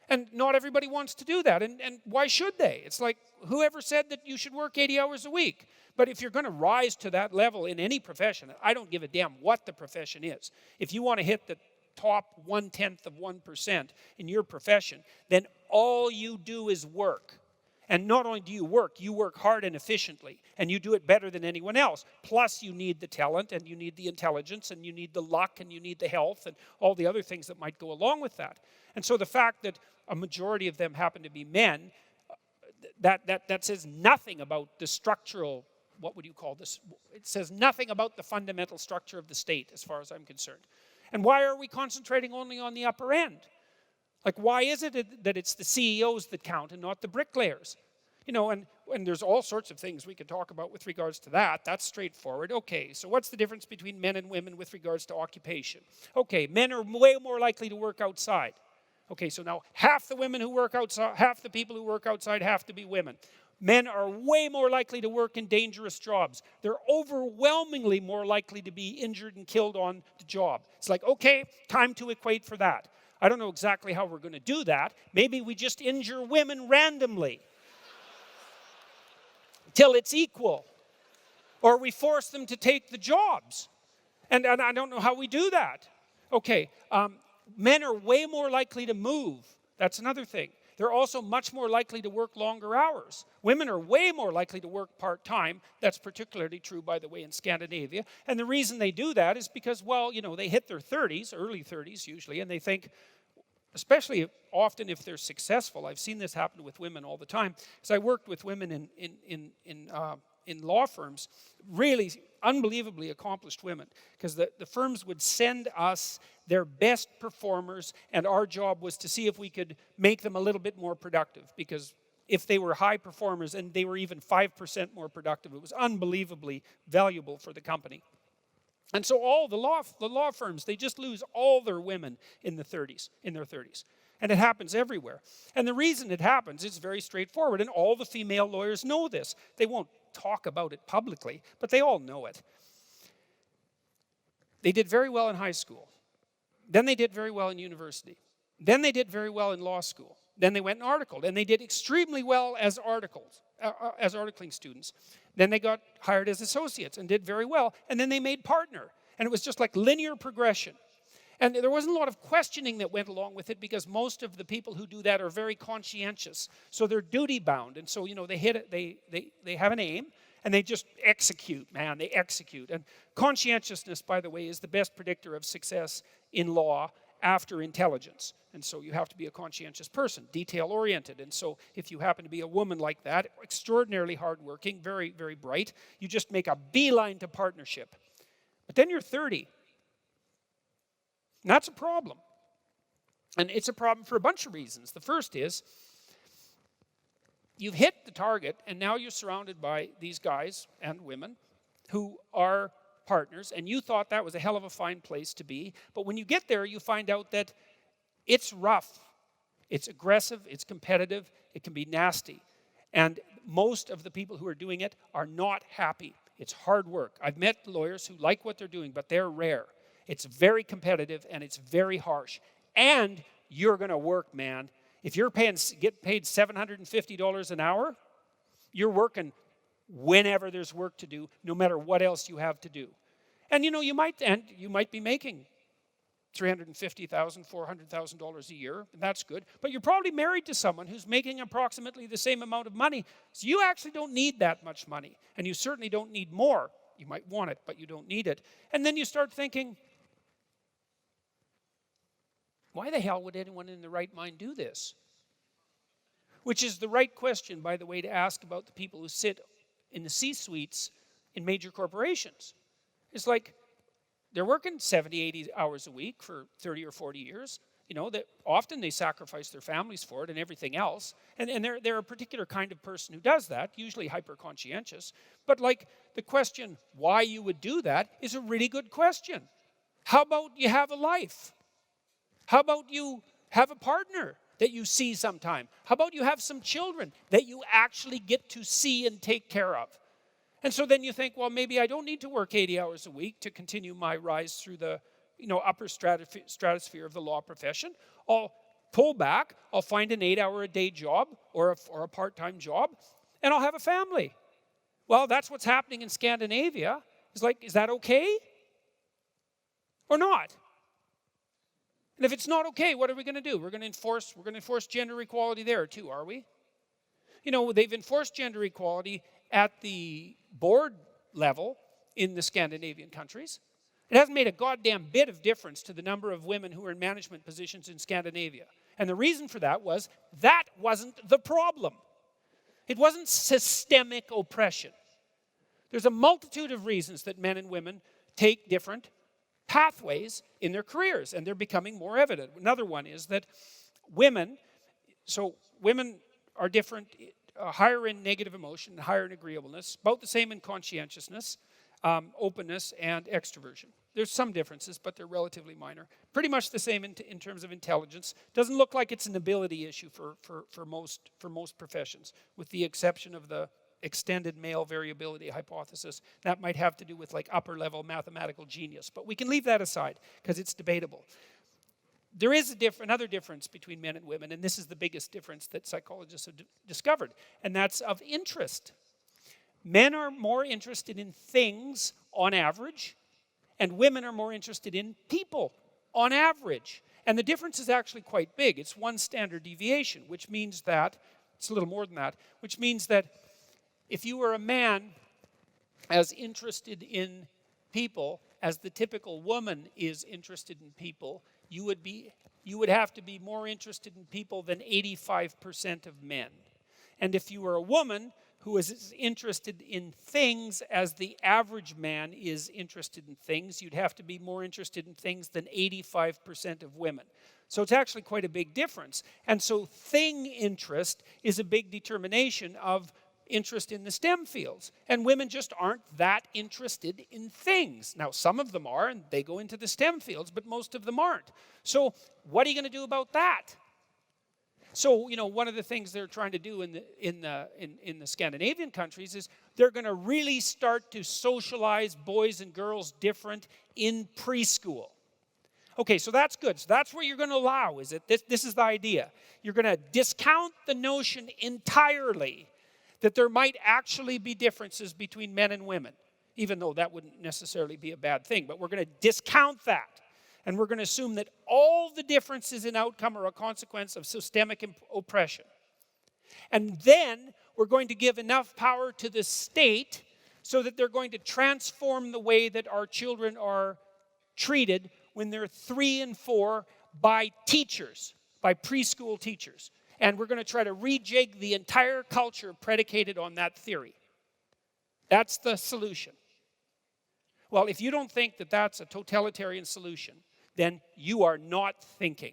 Speaker 1: And not everybody wants to do that. And why should they? It's like, whoever said that you should work 80 hours a week? But if you're going to rise to that level in any profession, I don't give a damn what the profession is. If you want to hit the top 1/10 of 1% in your profession, then all you do is work. And not only do you work hard and efficiently, and you do it better than anyone else. Plus, you need the talent, and you need the intelligence, and you need the luck, and you need the health, and all the other things that might go along with that. And so the fact that a majority of them happen to be men, that says nothing about the structural, what would you call this? It says nothing about the fundamental structure of the state, as far as I'm concerned. And why are we concentrating only on the upper end? Like, why is it that it's the CEOs that count and not the bricklayers? And there's all sorts of things we could talk about with regards to that. That's straightforward. Okay, so what's the difference between men and women with regards to occupation? Okay, men are way more likely to work outside. Okay, so now half the women who work outside, half the people who work outside have to be women. Men are way more likely to work in dangerous jobs. They're overwhelmingly more likely to be injured and killed on the job. It's like, okay, time to equate for that. I don't know exactly how we're going to do that. Maybe we just injure women randomly till it's equal. Or we force them to take the jobs. And I don't know how we do that. Okay, men are way more likely to move. That's another thing. They're also much more likely to work longer hours. Women are way more likely to work part-time. That's particularly true, by the way, in Scandinavia. And the reason they do that is because, well, they hit their 30s, early 30s usually, and they think, especially often if they're successful, I've seen this happen with women all the time, because I worked with women in law firms, really unbelievably accomplished women, because the firms would send us their best performers, and our job was to see if we could make them a little bit more productive, because if they were high performers and they were even 5% more productive, it was unbelievably valuable for the company. And so all the law firms, they just lose all their women in their 30s. And it happens everywhere. And the reason it happens is very straightforward, and all the female lawyers know this. They won't talk about it publicly, but they all know it. They did very well in high school. Then they did very well in university. Then they did very well in law school. Then they went and articled, and they did extremely well as articling students. Then they got hired as associates and did very well, and then they made partner. And it was just like linear progression. And there wasn't a lot of questioning that went along with it, because most of the people who do that are very conscientious. So they're duty bound. And so, they hit it, they have an aim, and they just execute, man, they execute. And conscientiousness, by the way, is the best predictor of success in law after intelligence. And so you have to be a conscientious person, detail-oriented. And so if you happen to be a woman like that, extraordinarily hardworking, very, very bright, you just make a beeline to partnership. But then you're 30. And that's a problem. And it's a problem for a bunch of reasons. The first is, you've hit the target, and now you're surrounded by these guys and women who are partners, and you thought that was a hell of a fine place to be. But when you get there, you find out that it's rough, it's aggressive, it's competitive, it can be nasty. And most of the people who are doing it are not happy. It's hard work. I've met lawyers who like what they're doing, but they're rare. It's very competitive, and it's very harsh. And you're going to work, man. If you're get paid $750 an hour, you're working whenever there's work to do, no matter what else you have to do. And you might be making $350,000, $400,000 a year, and that's good. But you're probably married to someone who's making approximately the same amount of money. So you actually don't need that much money, and you certainly don't need more. You might want it, but you don't need it. And then you start thinking, why the hell would anyone in their right mind do this? Which is the right question, by the way, to ask about the people who sit in the C-suites in major corporations. It's like, they're working 70, 80 hours a week for 30 or 40 years. That often they sacrifice their families for it and everything else. And they're a particular kind of person who does that, usually hyper-conscientious. But the question why you would do that is a really good question. How about you have a life? How about you have a partner that you see sometime? How about you have some children that you actually get to see and take care of? And so then you think, well, maybe I don't need to work 80 hours a week to continue my rise through the upper stratosphere of the law profession. I'll pull back, I'll find an 8-hour-a-day job or a part-time job, and I'll have a family. Well, that's what's happening in Scandinavia. Is that okay? Or not? And if it's not okay, what are we going to do? We're going to enforce gender equality there too, are we? They've enforced gender equality at the board level in the Scandinavian countries. It hasn't made a goddamn bit of difference to the number of women who are in management positions in Scandinavia. And the reason for that was that wasn't the problem. It wasn't systemic oppression. There's a multitude of reasons that men and women take different pathways in their careers, and they're becoming more evident. Another one is that women are different, higher in negative emotion, higher in agreeableness, about the same in conscientiousness, openness, and extroversion. There's some differences, but they're relatively minor. Pretty much the same in terms of intelligence. Doesn't look like it's an ability issue for most professions, with the exception of the extended male variability hypothesis. That might have to do with upper-level mathematical genius, but we can leave that aside because it's debatable. There is another difference between men and women, and this is the biggest difference that psychologists have discovered, and that's of interest. Men are more interested in things on average, and women are more interested in people on average. And the difference is actually quite big. It's 1 standard deviation, which means that, it's a little more than that, which means that if you were a man as interested in people as the typical woman is interested in people, you would have to be more interested in people than 85% of men. And if you were a woman who is as interested in things as the average man is interested in things, you'd have to be more interested in things than 85% of women. So it's actually quite a big difference. And so thing interest is a big determination of interest in the STEM fields. And women just aren't that interested in things. Now, some of them are, and they go into the STEM fields, but most of them aren't. So what are you going to do about that? So, one of the things they're trying to do in the Scandinavian countries is they're going to really start to socialize boys and girls different in preschool. Okay, so that's good. So that's what you're going to allow, is it? This is the idea. You're going to discount the notion entirely that there might actually be differences between men and women, even though that wouldn't necessarily be a bad thing. But we're going to discount that. And we're going to assume that all the differences in outcome are a consequence of systemic oppression. And then we're going to give enough power to the state so that they're going to transform the way that our children are treated when they're 3 and 4 by teachers, by preschool teachers. And we're going to try to rejig the entire culture predicated on that theory. That's the solution. Well, if you don't think that that's a totalitarian solution, then you are not thinking.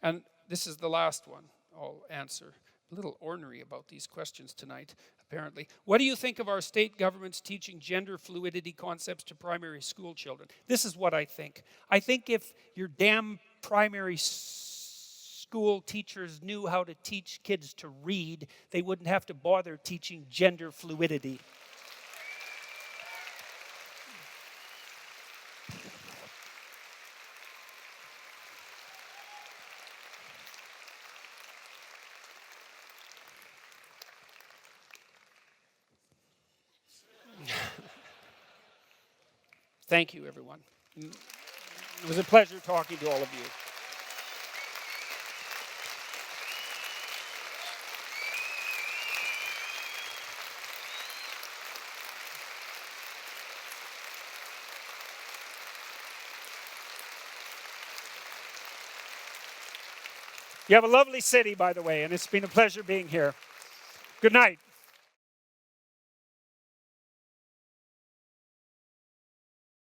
Speaker 1: And this is the last one I'll answer. A little ornery about these questions tonight, apparently. What do you think of our state governments teaching gender fluidity concepts to primary school children? This is what I think. I think if your damn primary school teachers knew how to teach kids to read, they wouldn't have to bother teaching gender fluidity. Thank you, everyone. It was a pleasure talking to all of you. You have a lovely city, by the way, and it's been a pleasure being here. Good night.